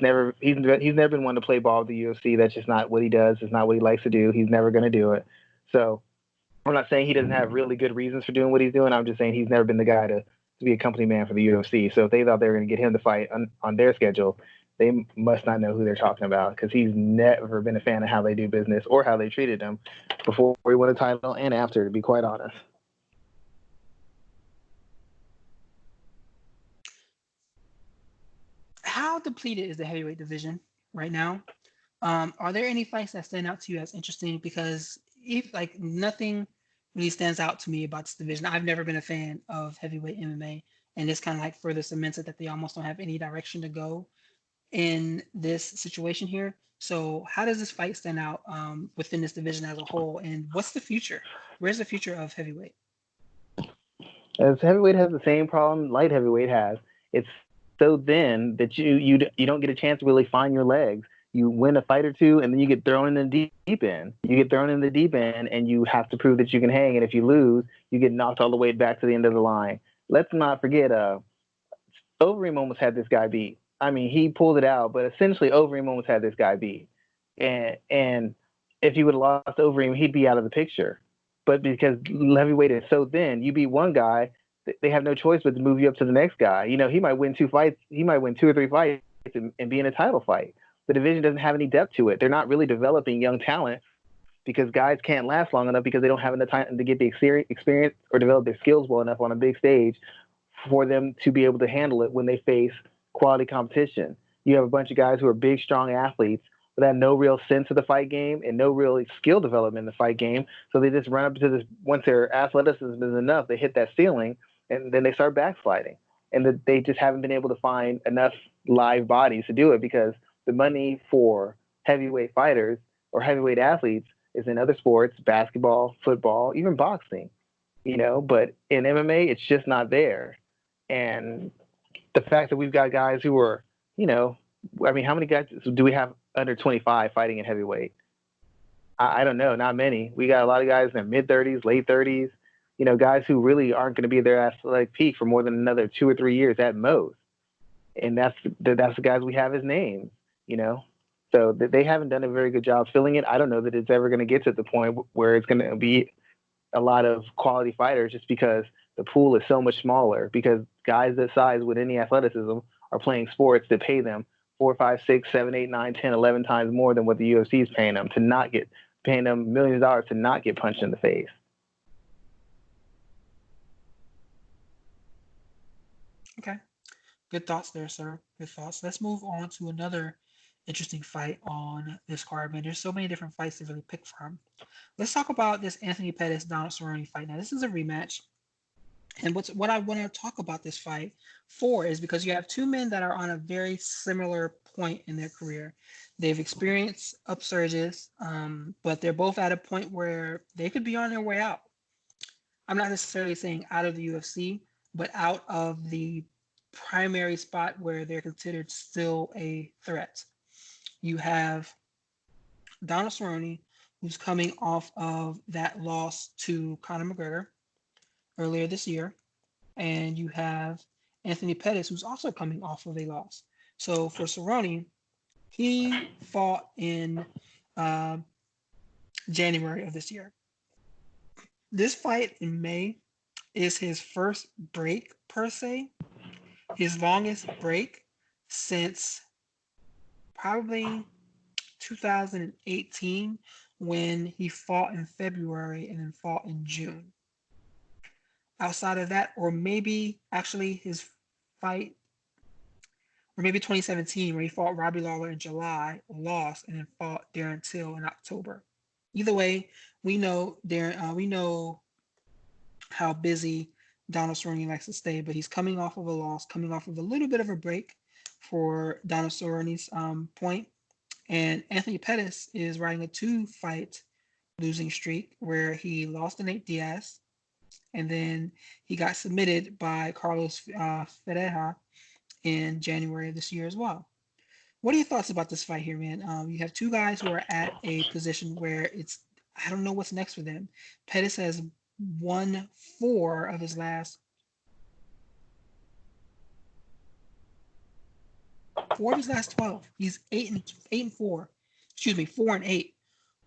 never been one to play ball with the UFC. That's just not what he does. It's not what he likes to do. He's never going to do it. So I'm not saying he doesn't have really good reasons for doing what he's doing. I'm just saying he's never been the guy to be a company man for the UFC. So if they thought they were going to get him to fight on their schedule, they must not know who they're talking about, because he's never been a fan of how they do business or how they treated him before he won a title and after, to be quite honest. How depleted is the heavyweight division right now? Are there any fights that stand out to you as interesting? Because nothing really stands out to me about this division. I've never been a fan of heavyweight MMA, and this kind of like further cements it that they almost don't have any direction to go in this situation here. So how does this fight stand out within this division as a whole, and what's the future? Where's the future of heavyweight? As heavyweight has the same problem light heavyweight has. It's so thin that you don't get a chance to really find your legs. You win a fight or two, and then you get thrown in the deep end. You get thrown in the deep end, and you have to prove that you can hang. And if you lose, you get knocked all the way back to the end of the line. Let's not forget, Overeem almost had this guy beat. I mean, he pulled it out, but essentially Overeem almost had this guy beat. And if he would have lost Overeem, he'd be out of the picture. But because heavyweight is so thin, you beat one guy, they have no choice but to move you up to the next guy. He might win two fights. He might win 2 or 3 fights and be in a title fight. The division doesn't have any depth to it. They're not really developing young talent, because guys can't last long enough because they don't have enough time to get the experience or develop their skills well enough on a big stage for them to be able to handle it when they face quality competition. You have a bunch of guys who are big, strong athletes but have no real sense of the fight game and no real skill development in the fight game. So they just run up to this, once their athleticism is enough, they hit that ceiling, and then they start backsliding. And they just haven't been able to find enough live bodies to do it, because the money for heavyweight fighters or heavyweight athletes is in other sports, basketball, football, even boxing, but in MMA, it's just not there. And the fact that we've got guys who are, I mean, how many guys do we have under 25 fighting in heavyweight? I don't know, not many. We got a lot of guys in their mid-30s, late 30s, guys who really aren't going to be at their athletic peak for more than another 2 or 3 years at most. And that's the guys we have as names, So they haven't done a very good job filling it. I don't know that it's ever going to get to the point where it's going to be a lot of quality fighters, just because the pool is so much smaller, because guys that size with any athleticism are playing sports that pay them 4, 5, 6, 7, 8, 9, 10, 11 times more than what the UFC is paying them paying them millions of dollars to not get punched in the face. Okay. Good thoughts there, sir. Good thoughts. Let's move on to another interesting fight on this card, man. There's so many different fights to really pick from. Let's talk about this Anthony Pettis Donald Cerrone fight. Now, this is a rematch. And what I want to talk about this fight for is because you have two men that are on a very similar point in their career. They've experienced upsurges, but they're both at a point where they could be on their way out. I'm not necessarily saying out of the UFC, but out of the primary spot where they're considered still a threat. You have Donald Cerrone, who's coming off of that loss to Conor McGregor earlier this year, and you have Anthony Pettis, who's also coming off of a loss. So for Cerrone, he fought in uh, January of this year. This fight in May is his first break per se, his longest break since probably 2018 when he fought in February and then fought in June. Outside of that, or maybe actually his fight, or maybe 2017 where he fought Robbie Lawler in July, lost, and then fought Darren Till in October. Either way, we know we know how busy Donald Cerrone likes to stay, but he's coming off of a loss, coming off of a little bit of a break for Donald Cerrone's point. And Anthony Pettis is riding a 2-fight losing streak where he lost to Nate Diaz, and then he got submitted by Carlos Ferreira in January of this year as well. What are your thoughts about this fight here, man? You have two guys who are at a position where I don't know what's next for them. Pettis has won 4 of his last 12. He's 8-4. Excuse me, 4-8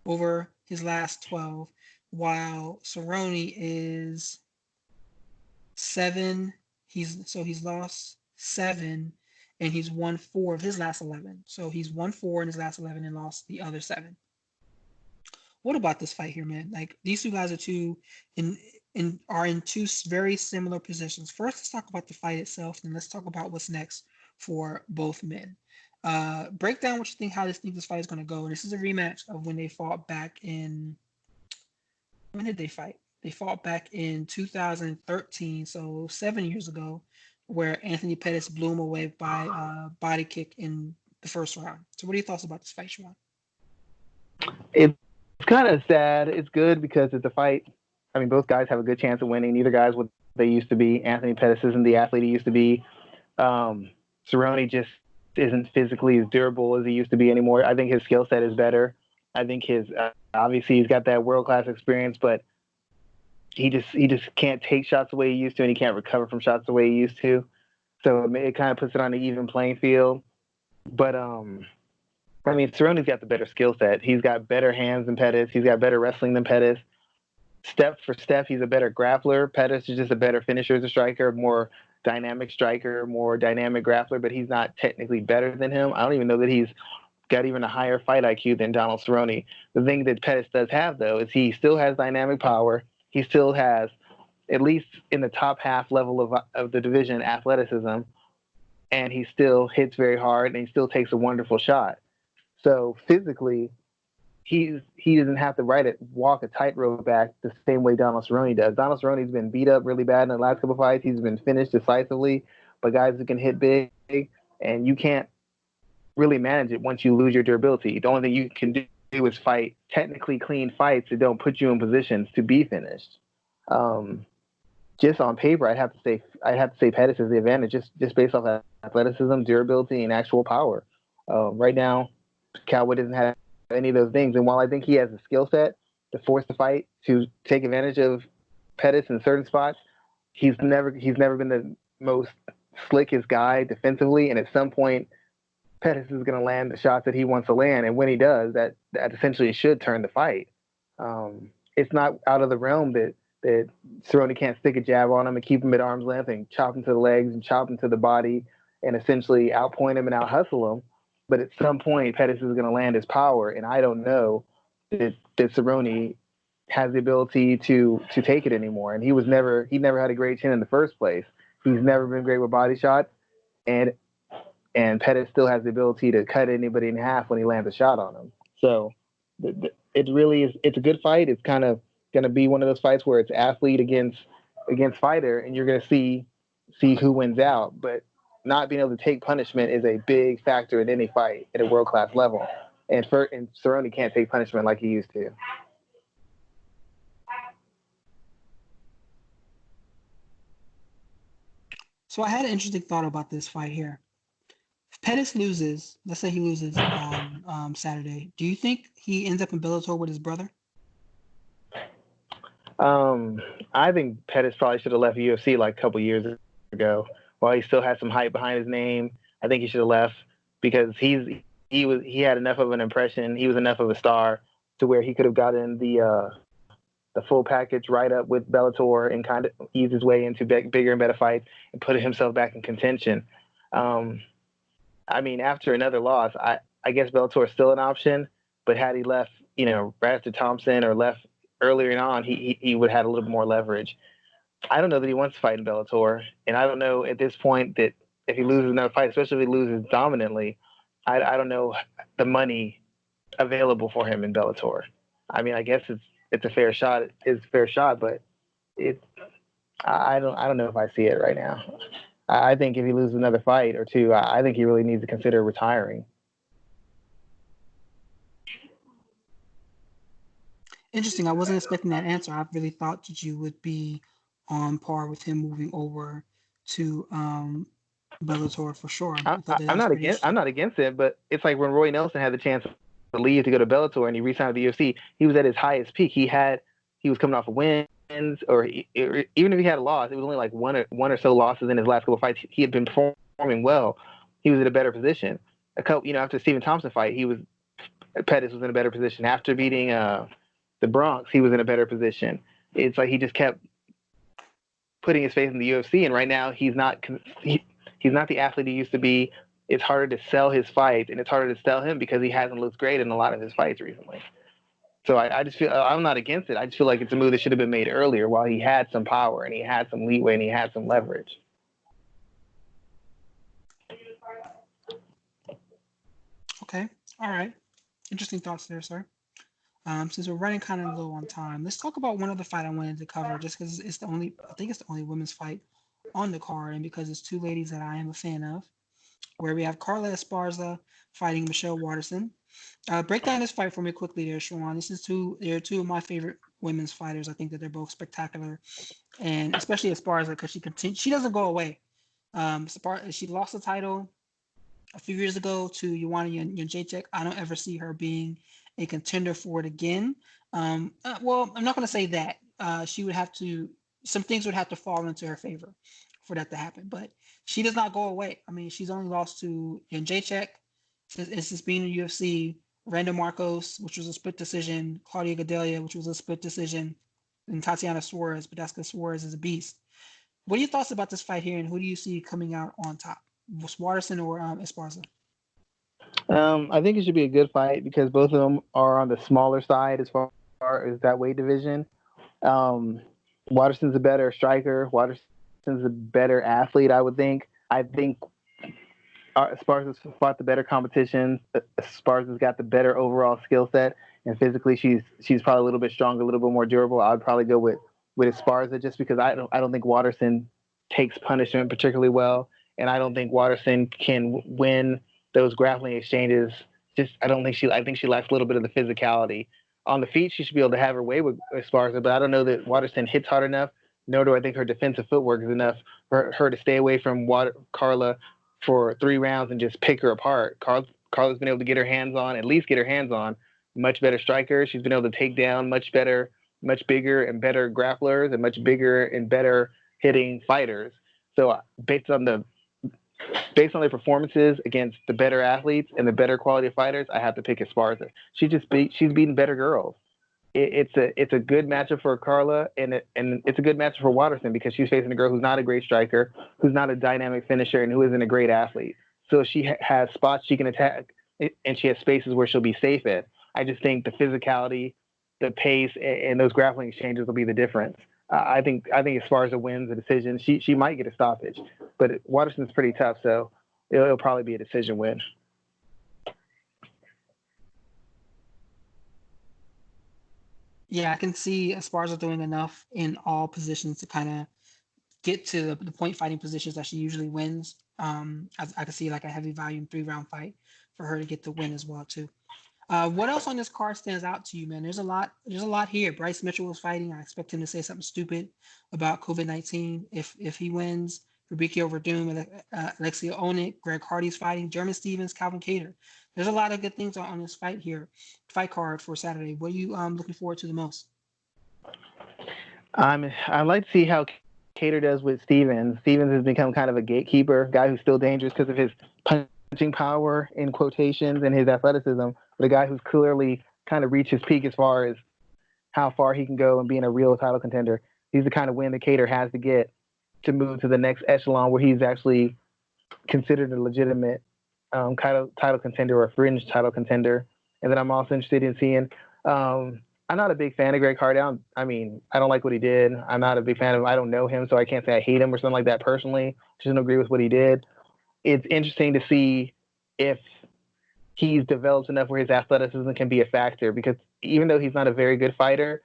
over his last 12, while Cerrone is 7. He's lost 7, and he's won 4 of his last 11. So he's won 4 in his last 11 and lost the other 7. What about this fight here, man? Like, these two guys are are in two very similar positions. First, let's talk about the fight itself, and let's talk about what's next for both men. Break down what you think, how this fight is going to go. This is a rematch of when they fought back in. When did they fight? They fought back in 2013, so 7 years ago, where Anthony Pettis blew him away by a body kick in the first round. So, what are your thoughts about this fight, Schwan? It's kind of sad. It's good because it's a fight. I mean, both guys have a good chance of winning. Neither guy's what they used to be. Anthony Pettis isn't the athlete he used to be. Cerrone just isn't physically as durable as he used to be anymore. I think his skill set is better. I think obviously he's got that world-class experience, but he just can't take shots the way he used to, and he can't recover from shots the way he used to. So it kind of puts it on an even playing field. But I mean, Cerrone's got the better skill set. He's got better hands than Pettis. He's got better wrestling than Pettis. Step for step, he's a better grappler. Pettis is just a better finisher as a striker, more dynamic striker, more dynamic grappler, but he's not technically better than him. I don't even know that he's got even a higher fight IQ than Donald Cerrone. The thing that Pettis does have, though, is he still has dynamic power. He still has, at least in the top half level of the division, athleticism, and he still hits very hard, and he still takes a wonderful shot. So physically, he doesn't have to walk a tightrope back the same way Donald Cerrone does. Donald Cerrone's been beat up really bad in the last couple of fights. He's been finished decisively by guys who can hit big, and you can't really manage it once you lose your durability. The only thing you can do is fight technically clean fights that don't put you in positions to be finished. Just on paper, I'd have to say Pettis is the advantage, just based off athleticism, durability, and actual power. Right now, Cowboy doesn't have any of those things, and while I think he has the skill set to force the fight, to take advantage of Pettis in certain spots, he's never been the most slickest guy defensively, and at some point, Pettis is going to land the shots that he wants to land, and when he does, that essentially should turn the fight. It's not out of the realm that Cerrone can't stick a jab on him and keep him at arm's length and chop him to the legs and chop him to the body and essentially outpoint him and out-hustle him. But at some point, Pettis is going to land his power, and I don't know that Cerrone has the ability to take it anymore. And he never had a great chin in the first place. He's never been great with body shots, and Pettis still has the ability to cut anybody in half when he lands a shot on him. So it really is. It's a good fight. It's kind of going to be one of those fights where it's athlete against fighter, and you're going to see who wins out. But not being able to take punishment is a big factor in any fight at a world-class level. And Cerrone can't take punishment like he used to. So I had an interesting thought about this fight here. Pettis loses, let's say he loses on Saturday. Do you think he ends up in Bellator with his brother? Um, I think Pettis probably should have left UFC like a couple years ago. While he still had some hype behind his name, I think he should have left because he had enough of an impression. He was enough of a star to where he could have gotten the full package right up with Bellator and kind of eased his way into bigger and better fights and put himself back in contention. Um, I mean, after another loss, I guess Bellator is still an option, but had he left, right after Thompson or left earlier on, he would have had a little bit more leverage. I don't know that he wants to fight in Bellator, and I don't know at this point that if he loses another fight, especially if he loses dominantly, I don't know the money available for him in Bellator. I mean, I guess it's a fair shot. It's a fair shot, but it I don't know if I see it right now. I think if he loses another fight or two, I think he really needs to consider retiring. Interesting. I wasn't expecting that answer. I really thought that you would be on par with him moving over to Bellator for sure. I thought that that was pretty I'm interesting. not against it, but it's like when Roy Nelson had the chance to leave to go to Bellator and he re-signed with the UFC. He was at his highest peak. He was coming off of wins, even if he had a loss, it was only like one or so losses in his last couple of fights. He had been performing well. He was in a better position. After the Stephen Thompson fight, Pettis was in a better position. After beating the Bronx, he was in a better position. It's like he just kept putting his faith in the UFC, and right now he's not the athlete he used to be. It's harder to sell his fight, and it's harder to sell him because he hasn't looked great in a lot of his fights recently. So I just feel I'm not against it. I just feel like it's a move that should have been made earlier while he had some power and he had some leeway and he had some leverage. Okay. All right. Interesting thoughts there, sir. Since we're running kind of low on time, let's talk about one other fight I wanted to cover just because it's the only, I think it's the only women's fight on the card, and because it's two ladies that I am a fan of, where we have Carla Esparza fighting Michelle Waterson. Break down this fight for me quickly there, Schwan. They're two of my favorite women's fighters. I think that they're both spectacular, and especially Esparza because she doesn't go away. She lost the title a few years ago to Joanna Jędrzejczyk. I don't ever see her being a contender for it again. Well, I'm not going to say that. She would have to, some things would have to fall into her favor for that to happen. But she does not go away. I mean, she's only lost to Jędrzejczyk since being in UFC. Randa Marcos, which was a split decision. Claudia Gadelia, which was a split decision. And Tatiana Suarez, but that's because Suarez is a beast. What are your thoughts about this fight here, and who do you see coming out on top? Was Waterson or Esparza? I think it should be a good fight because both of them are on the smaller side as far as that weight division. Um, Waterson's a better striker. Waterson's a better athlete, I would think. I think Esparza's fought the better competition. Esparza's got the better overall skill set, and physically, she's probably a little bit stronger, a little bit more durable. I would probably go with Esparza just because I don't think Waterson takes punishment particularly well, and I don't think Waterson can win those grappling exchanges. Just I think she lacks a little bit of the physicality. On the feet, she should be able to have her way with Esparza, but I don't know that Waterson hits hard enough. Nor do I think her defensive footwork is enough for her to stay away from Carla for 3 rounds and just pick her apart. Carla's been able to get her hands on, at least get her hands on, much better striker. She's been able to take down much better, much bigger and better grapplers and much bigger and better hitting fighters. So based on their performances against the better athletes and the better quality fighters, I have to pick Esparza. She's beaten better girls. It's a good matchup for Carla and it's a good matchup for Waterson because she's facing a girl who's not a great striker, who's not a dynamic finisher, and who isn't a great athlete. So she has spots she can attack, and she has spaces where she'll be safe in. I just think the physicality, the pace, and those grappling exchanges will be the difference. I think as far as a wins a decision, she might get a stoppage, but Waterson's pretty tough, so it'll probably be a decision win. Yeah, I can see Esparza doing enough in all positions to kind of get to the point fighting positions that she usually wins. I can see like a heavy volume 3 round fight for her to get the win as well too. What else on this card stands out to you, man? There's a lot. There's a lot here. Bryce Mitchell was fighting. I expect him to say something stupid about COVID-19 if he wins. Fabrizio Verdum, Alexia Onik, Greg Hardy's fighting, German Stevens, Calvin Cater. There's a lot of good things on this fight card for Saturday. What are you looking forward to the most? I'd like to see how Cater does with Stevens. Stevens has become kind of a gatekeeper, guy who's still dangerous because of his punching power in quotations and his athleticism, but a guy who's clearly kind of reached his peak as far as how far he can go and being a real title contender. He's the kind of win that Cater has to get to move to the next echelon where he's actually considered a legitimate title contender or a fringe title contender. And then I'm also interested in seeing. I'm not a big fan of Greg Hardy. I don't like what he did. I'm not a big fan of him. I don't know him, so I can't say I hate him or something like that personally. Just don't agree with what he did. It's interesting to see if he's developed enough where his athleticism can be a factor because even though he's not a very good fighter,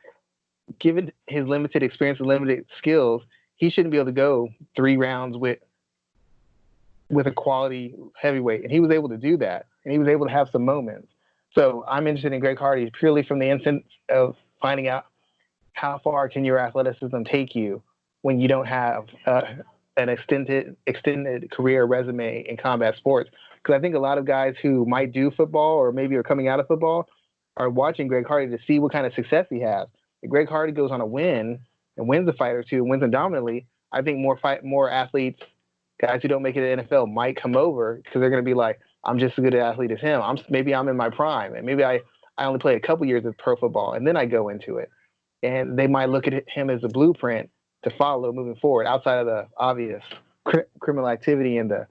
given his limited experience and limited skills, he shouldn't be able to go 3 rounds with a quality heavyweight. And he was able to do that. And he was able to have some moments. So I'm interested in Greg Hardy purely from the instance of finding out how far can your athleticism take you when you don't have an extended career resume in combat sports. Because I think a lot of guys who might do football or maybe are coming out of football are watching Greg Hardy to see what kind of success he has. If Greg Hardy goes on a win and wins a fight or two and wins them dominantly, I think more athletes, guys who don't make it to the NFL, might come over because they're going to be like, I'm just as good an athlete as him. Maybe I'm in my prime, and maybe I only play a couple years of pro football, and then I go into it. And they might look at him as a blueprint to follow moving forward, outside of the obvious criminal activity and the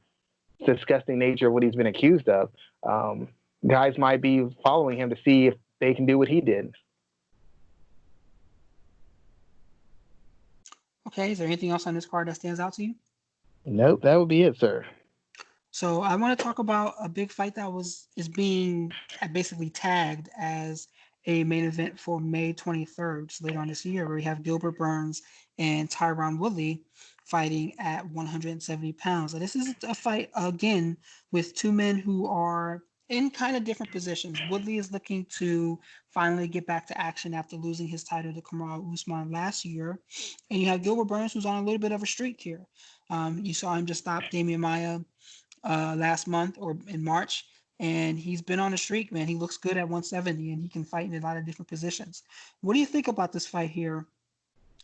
disgusting nature of what he's been accused of. Guys might be following him to see if they can do what he did. Okay, is there anything else on this card that stands out to you? Nope, that would be it, sir. So I want to talk about a big fight that is being basically tagged as a main event for May 23rd, so later on this year, where we have Gilbert Burns and Tyron Woodley fighting at 170 pounds. So this is a fight again with two men who are in kind of different positions. Woodley is looking to finally get back to action after losing his title to Kamaru Usman last year, and you have Gilbert Burns who's on a little bit of a streak here. You saw him just stop Damian Maia last month or in March, and he's been on a streak, man. He looks good at 170, and he can fight in a lot of different positions. What do you think about this fight here,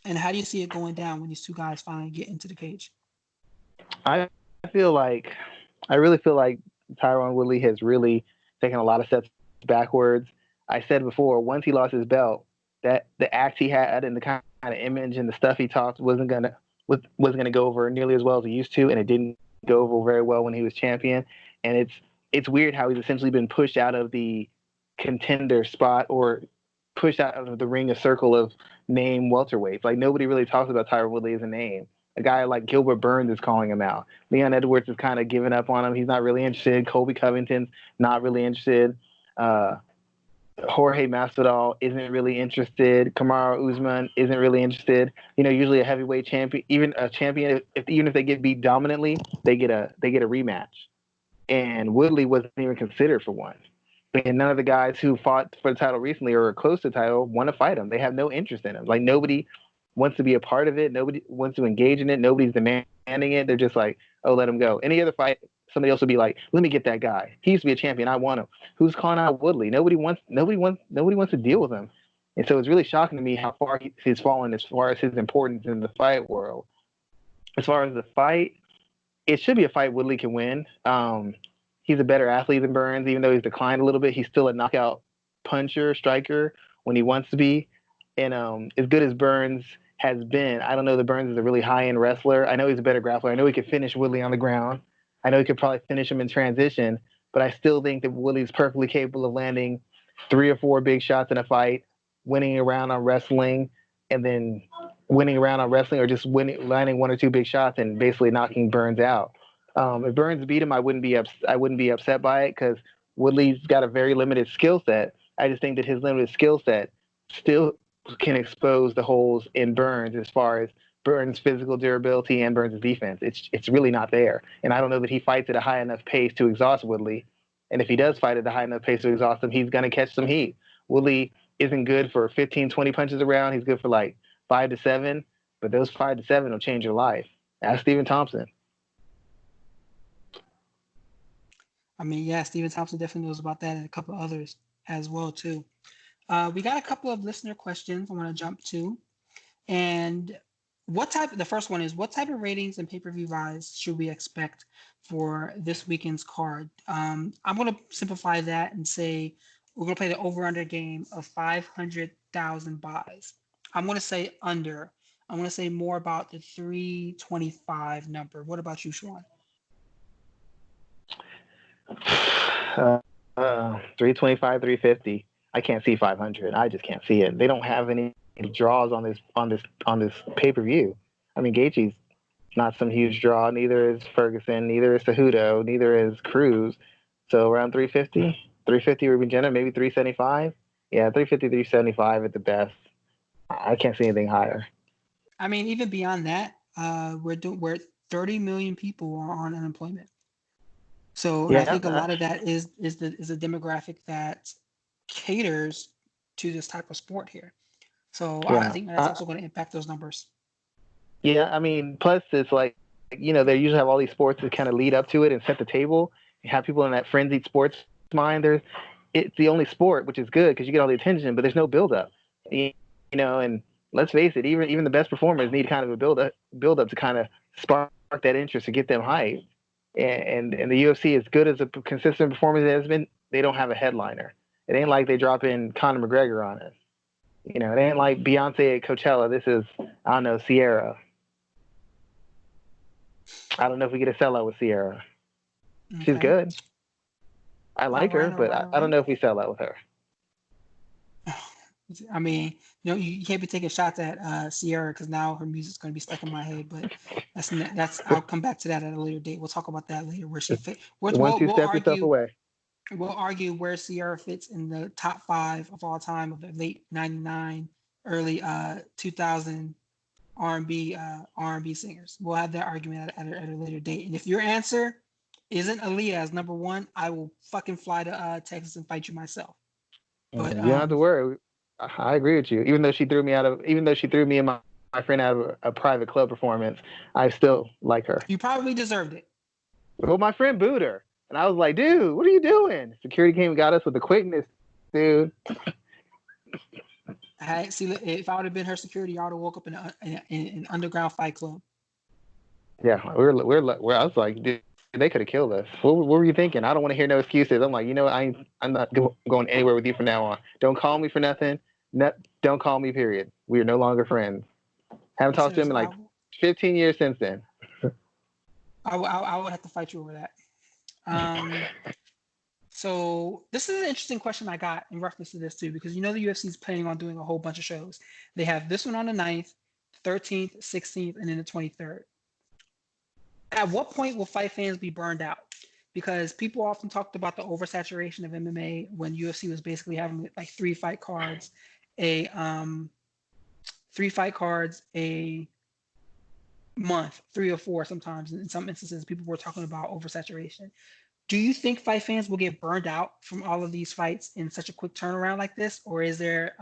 and how do you see it going down when these two guys finally get into the cage? I feel like, I really feel like Tyron Woodley has really taken a lot of steps backwards. I said before, once he lost his belt, that the act he had and the kind of image and the stuff he talked wasn't gonna go over nearly as well as he used to, and it didn't go over very well when he was champion. And it's weird how he's essentially been pushed out of the contender spot or pushed out of the ring, a circle of name welterweights. Like nobody really talks about Tyron Woodley as a name. A guy like Gilbert Burns is calling him out. Leon Edwards has kind of given up on him. He's not really interested. Colby Covington's not really interested. Jorge Masvidal isn't really interested. Kamaru Usman isn't really interested. Usually a heavyweight champion, even a champion, even if they get beat dominantly, they get a rematch. And Woodley wasn't even considered for one. And none of the guys who fought for the title recently or were close to the title want to fight him. They have no interest in him. Like nobody wants to be a part of it. Nobody wants to engage in it. Nobody's demanding it. They're just like, oh, let him go. Any other fight, somebody else would be like, let me get that guy. He used to be a champion. I want him. Who's calling out Woodley? Nobody wants to deal with him. And so it's really shocking to me how far he's fallen as far as his importance in the fight world. As far as the fight, it should be a fight Woodley can win. He's a better athlete than Burns, even though he's declined a little bit. He's still a knockout puncher, striker when he wants to be. And as good as Burns has been, I don't know that Burns is a really high-end wrestler. I know he's a better grappler. I know he could finish Woodley on the ground. I know he could probably finish him in transition, but I still think that Woodley's perfectly capable of landing 3 or 4 big shots in a fight, winning around on wrestling, and then winning around on wrestling, or just landing 1 or 2 big shots and basically knocking Burns out. If Burns beat him, I wouldn't be upset by it because Woodley's got a very limited skill set. I just think that his limited skill set still can expose the holes in Burns as far as Burns' physical durability and Burns' defense. It's really not there. And I don't know that he fights at a high enough pace to exhaust Woodley. And if he does fight at a high enough pace to exhaust him, he's going to catch some heat. Woodley isn't good for 15, 20 punches around. He's good for like 5 to 7. But those 5 to 7 will change your life. Ask Stephen Thompson. I mean, yeah, Steven Thompson definitely knows about that and a couple of others as well too. We got a couple of listener questions I want to jump to. And the first one is, what type of ratings and pay-per-view buys should we expect for this weekend's card? I'm going to simplify that and say we're going to play the over-under game of 500,000 buys. I'm going to say under. I'm going to say more about the 325 number. What about you, Schwan? 325, 350. I can't see 500. I just can't see it. They don't have any draws on this pay-per-view. I mean, Gaethje's not some huge draw. Neither is Ferguson. Neither is Cejudo. Neither is Cruz. So around 350, 350 Ruben Jenner, maybe 375. Yeah, 350, 375 at the best. I can't see anything higher. I mean, even beyond that, we're 30 million people are on unemployment. So, and I think a lot of that is a demographic that caters to this type of sport here. So I think that's also going to impact those numbers. Yeah, I mean, plus it's like, they usually have all these sports that kind of lead up to it and set the table. You have people in that frenzied sports mind. It's the only sport, which is good because you get all the attention, but there's no build up. And let's face it, even the best performers need kind of a build up to kind of spark that interest to get them hyped. And the UFC, as good as a consistent performance it has been, they don't have a headliner. It ain't like they drop in Conor McGregor on us. It ain't like Beyonce at Coachella. This is, I don't know, Sierra. I don't know if we get a sellout with Sierra. Okay. She's good. I like her, but I don't know if we sell out with her. I mean, you can't be taking shots at Sierra because now her music's going to be stuck in my head. But that's I'll come back to that at a later date. We'll talk about that later. Where she fit. Once you step yourself away. We'll argue where Sierra fits in the top 5 of all time of the late '99, early 2000 R&B singers. We'll have that argument at a later date. And if your answer isn't Aaliyah as number 1, I will fucking fly to Texas and fight you myself. But you don't have to worry. I agree with you. Even though she threw me and my friend out of a private club performance, I still like her. You probably deserved it. Well, my friend booed her. And I was like, dude, what are you doing? Security came and got us with the quickness, dude. See, if I would have been her security, I would have woke up in an underground fight club. Yeah, I was like, dude, they could have killed us. What were you thinking? I don't want to hear no excuses. I'm like, I'm not going anywhere with you from now on. Don't call me for nothing. Don't call me, period. We are no longer friends. Haven't talked to him in like 15 years since then. I would have to fight you over that. So this is an interesting question I got in reference to this too, because the UFC is planning on doing a whole bunch of shows. They have this one on the 9th, 13th, 16th, and then the 23rd. At what point will fight fans be burned out? Because people often talked about the oversaturation of MMA when UFC was basically having like 3 fight cards, a month, 3 or 4 sometimes. In some instances, people were talking about oversaturation. Do you think fight fans will get burned out from all of these fights in such a quick turnaround like this, or is there,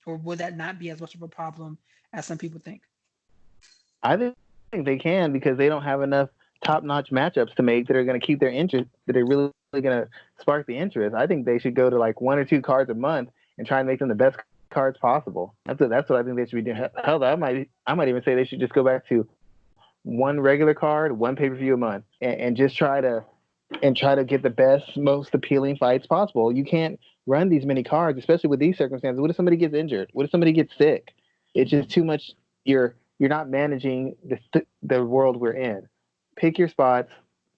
or would that not be as much of a problem as some people think? I think they can because they don't have enough top-notch matchups to make that are going to keep their interest, that are really going to spark the interest. I think they should go to like 1 or 2 cards a month and try and make them the best cards possible. That's what I think they should be doing. Hell, I might even say they should just go back to 1 regular card, 1 pay-per-view a month, and just try to get the best, most appealing fights possible. You can't run these many cards, especially with these circumstances. What if somebody gets injured? What if somebody gets sick? It's just too much. You're not managing the world we're in. Pick your spots,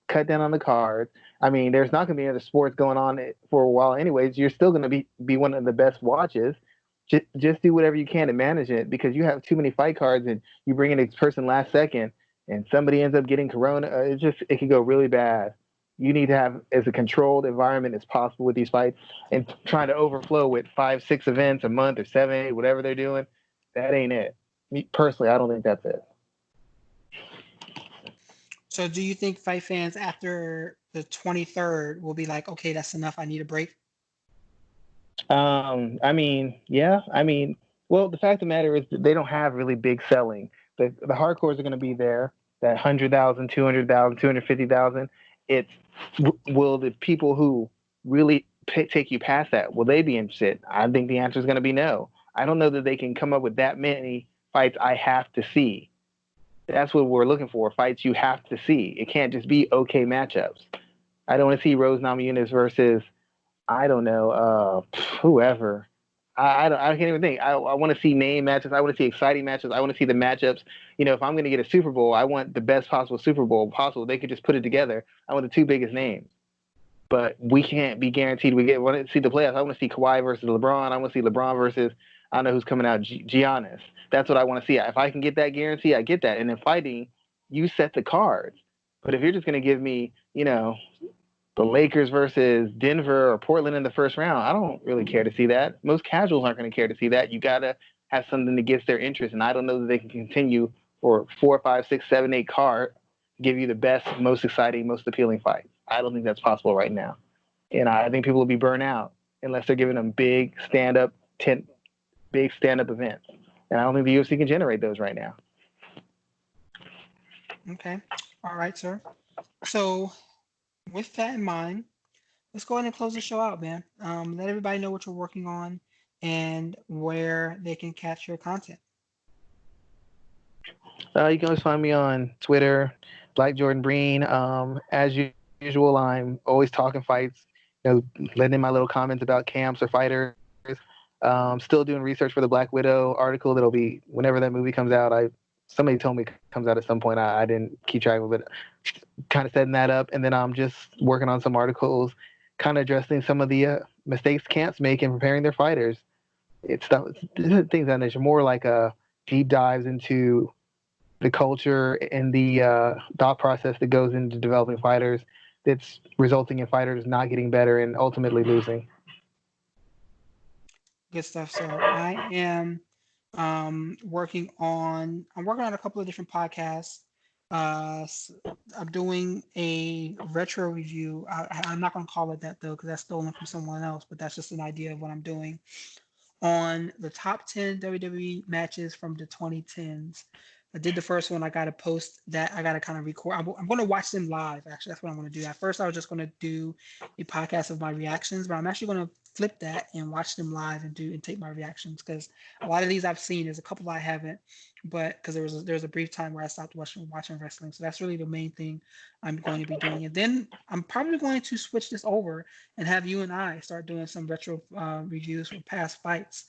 cut down on the cards. I mean, there's not going to be other sports going on for a while anyways. You're still going to be one of the best watches. Just do whatever you can to manage it, because you have too many fight cards and you bring in a person last second and somebody ends up getting corona. It can go really bad. You need to have as a controlled environment as possible with these fights, and trying to overflow with 5, 6 events a month or 7, 8, whatever they're doing. That ain't it. Me personally, I don't think that's it. So do you think fight fans after the 23rd will be like, okay, that's enough, I need a break? I mean, yeah. I mean, well, the fact of the matter is that they don't have really big selling. The hardcores are going to be there, that 100,000, 200,000, 250,000. It's will the people who really take you past that, will they be interested? I think the answer is going to be no. I don't know that they can come up with that many fights I have to see. That's what we're looking for, fights you have to see. It can't just be okay matchups. I don't want to see Rose Namajunas versus, I don't know, whoever. I can't even think. I want to see name matches. I want to see exciting matches. I want to see the matchups. If I'm going to get a Super Bowl, I want the best possible Super Bowl possible. They could just put it together. I want the two biggest names. But we can't be guaranteed we want to see the playoffs. I want to see Kawhi versus LeBron. I want to see LeBron versus, I don't know who's coming out, Giannis. That's what I want to see. If I can get that guarantee, I get that. And in fighting, you set the cards. But if you're just going to give me, the Lakers versus Denver or Portland in the first round, I don't really care to see that. Most casuals aren't going to care to see that. You got to have something that gets their interest. And I don't know that they can continue for 4, 5, 6, 7, 8 card to give you the best, most exciting, most appealing fight. I don't think that's possible right now. And I think people will be burnt out unless they're giving them big stand-up events. And I don't think the UFC can generate those right now. Okay. All right, sir. So with that in mind, let's go ahead and close the show out, man. Let everybody know what you're working on and where they can catch your content. You can always find me on Twitter, Black Jordan Breen. As usual, I'm always talking fights, letting in my little comments about camps or fighters. Still doing research for the Black Widow article that'll be whenever that movie comes out. Somebody told me it comes out at some point. I didn't keep track of it. Kind of setting that up, and then I'm just working on some articles, kind of addressing some of the mistakes camps make in preparing their fighters. It's things that nature, more like a deep dives into the culture and the thought process that goes into developing fighters that's resulting in fighters not getting better and ultimately losing. Good stuff, sir. I am working on a couple of different podcasts. I'm doing a retro review. I'm not going to call it that though, because that's stolen from someone else. But that's just an idea of what I'm doing on the top 10 WWE matches from the 2010s. I did the first one. I got to post that. I got to kind of record. I'm going to watch them live. Actually, that's what I'm going to do. At first, I was just going to do a podcast of my reactions, but I'm actually going to flip that and watch them live and take my reactions, because a lot of these I've seen. There's a couple I haven't, but because there was a brief time where I stopped watching wrestling. So that's really the main thing I'm going to be doing. And then I'm probably going to switch this over and have you and I start doing some retro reviews for past fights,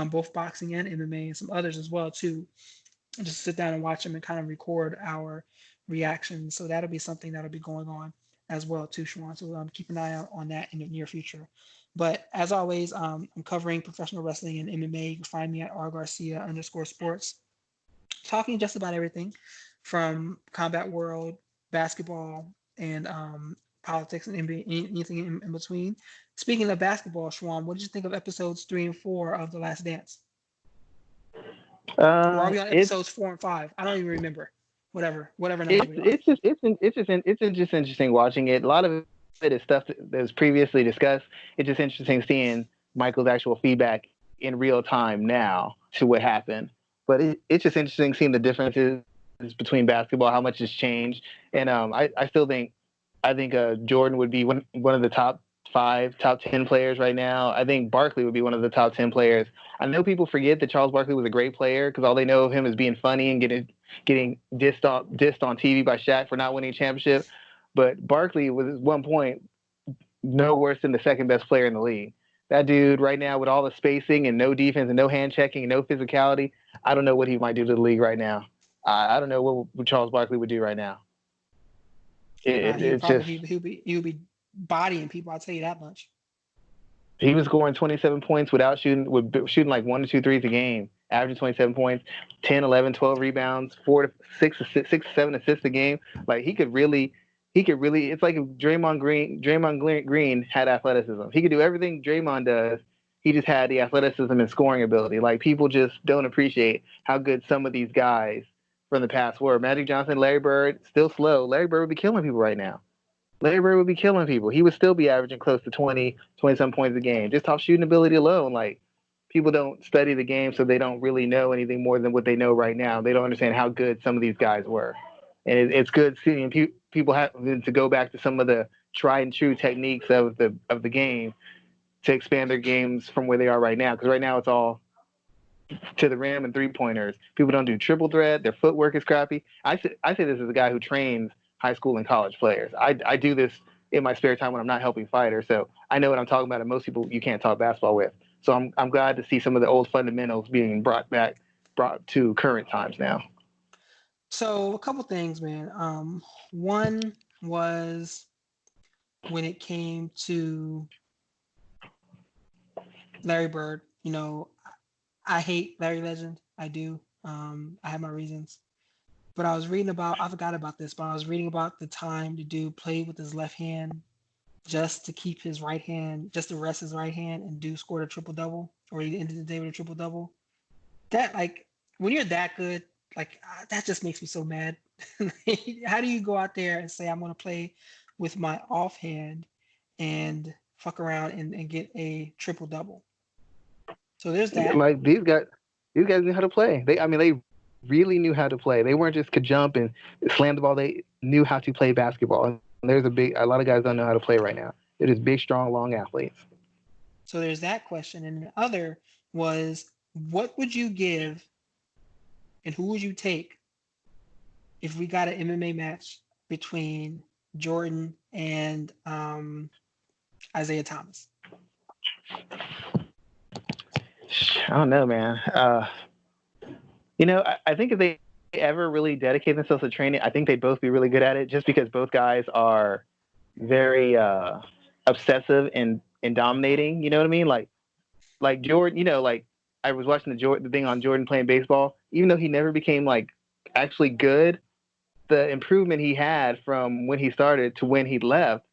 both boxing and MMA, and some others as well too. And just sit down and watch them and kind of record our reactions. So that'll be something that'll be going on as well too, Schwan. So keep an eye out on that in the near future. But as always, I'm covering professional wrestling and MMA. You can find me at rgarcia_sports, talking just about everything from combat world, basketball, and politics and NBA, anything in between. Speaking of basketball, Schwan, what did you think of episodes 3 and 4 of The Last Dance? Or are we on episodes 4 and 5? I don't even remember. Whatever number we are. It's just interesting watching it. A lot of it is stuff that was previously discussed. It's just interesting seeing Michael's actual feedback in real time now to what happened. But it's just interesting seeing the differences between basketball, how much has changed. And I still think Jordan would be one of the top 5, top 10 players right now. I think Barkley would be one of the top 10 players. I know people forget that Charles Barkley was a great player because all they know of him is being funny and getting dissed on TV by Shaq for not winning a championship. But Barkley was at one point no worse than the second best player in the league. That dude right now, with all the spacing and no defense and no hand checking and no physicality, I don't know what he might do to the league right now. I don't know what Charles Barkley would do right now. He would be bodying people. I'll tell you that much. He was scoring 27 points without shooting like 1 to 2 threes a game, averaging 27 points, 10, 11, 12 rebounds, 4 to 6, 7 assists a game. Like he could really. It's like if Draymond Green had athleticism. He could do everything Draymond does. He just had the athleticism and scoring ability. Like people just don't appreciate how good some of these guys from the past were. Magic Johnson, Larry Bird, still slow. Larry Bird would be killing people right now. Larry Bird would be killing people. He would still be averaging close to 20-some points a game, just off shooting ability alone. Like people don't study the game, so they don't really know anything more than what they know right now. They don't understand how good some of these guys were, and it's good seeing people have to go back to some of the tried and true techniques of the game to expand their games from where they are right now. Because right now it's all to the rim and 3-pointers. People don't do triple threat. Their footwork is crappy. I say this as a guy who trains high school and college players. I do this in my spare time when I'm not helping fighters, so I know what I'm talking about. And most people you can't talk basketball with. So I'm glad to see some of the old fundamentals being brought to current times now. So a couple things, man. One was when it came to Larry Bird. I hate Larry Legend. I do. I have my reasons. But I forgot about this, but I was reading about the time the dude played with his left hand just to keep his right hand, just to rest his right hand and do scored a triple double, or he ended the day with a triple double. That, like, when you're that good, like, that just makes me so mad. How do you go out there and say, I'm going to play with my offhand and fuck around and get a triple double? So there's that. Like these guys knew how to play. They really knew how to play. They weren't just could jump and slam the ball. They knew how to play basketball. And there's a lot of guys don't know how to play right now. They're just big, strong, long athletes. So there's that question. And the other was, what would you give and who would you take if we got an MMA match between Jordan and Isaiah Thomas? I don't know, man. I think if they ever really dedicate themselves to training, I think they'd both be really good at it. Just because both guys are very obsessive and dominating. You know what I mean? Like Jordan. Like I was watching the thing on Jordan playing baseball. Even though he never became like actually good, the improvement he had from when he started to when he left,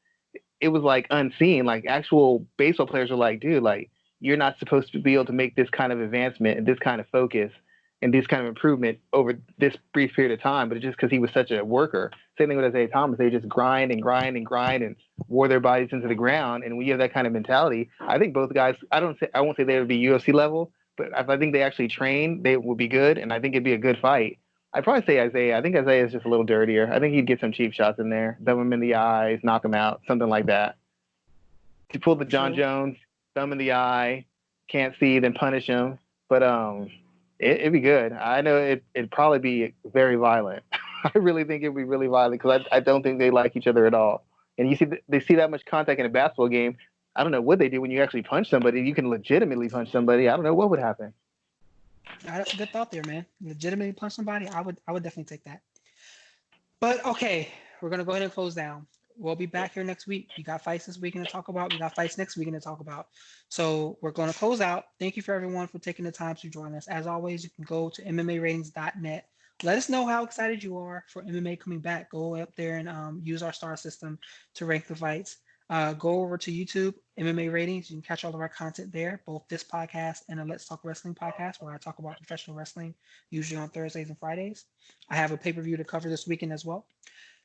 it was like unseen. Like actual baseball players were like, dude, like you're not supposed to be able to make this kind of advancement and this kind of focus and this kind of improvement over this brief period of time. But it's just because he was such a worker. Same thing with Isaiah Thomas. They just grind and grind and grind and wore their bodies into the ground. And when you have that kind of mentality, I think both guys. I won't say they would be UFC level, but if I think they actually train, they would be good, and I think it'd be a good fight. I'd probably say Isaiah. I think Isaiah is just a little dirtier. I think he'd get some cheap shots in there, thumb him in the eyes, knock him out, something like that. To pull the John True. Jones, thumb in the eye, can't see, then punish him. But it'd be good. I know it'd probably be very violent. I really think it'd be really violent because I don't think they like each other at all. And they see that much contact in a basketball game. I don't know what they do when you actually punch somebody. You can legitimately punch somebody. I don't know what would happen. That's a good thought there, man. Legitimately punch somebody, I would definitely take that. But okay, we're gonna go ahead and close down. We'll be back here next week. We got fights this weekend to talk about. We got fights next weekend to talk about. So we're going to close out. Thank you for everyone for taking the time to join us. As always, you can go to MMAratings.net. Let us know how excited you are for MMA coming back. Go up there and use our star system to rank the fights. Go over to YouTube, MMA Ratings. You can catch all of our content there, both this podcast and the Let's Talk Wrestling podcast, where I talk about professional wrestling, usually on Thursdays and Fridays. I have a pay-per-view to cover this weekend as well.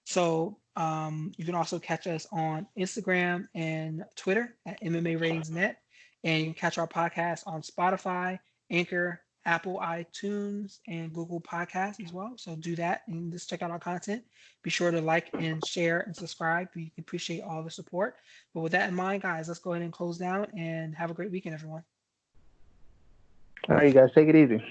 So you can also catch us on Instagram and Twitter at MMA Ratings Net. And you can catch our podcast on Spotify, Anchor, Apple iTunes, and Google Podcasts as well. So do that and just check out our content. Be sure to like and share and subscribe. We appreciate all the support. But with that in mind, guys, let's go ahead and close down and have a great weekend, everyone. All right, you guys, take it easy.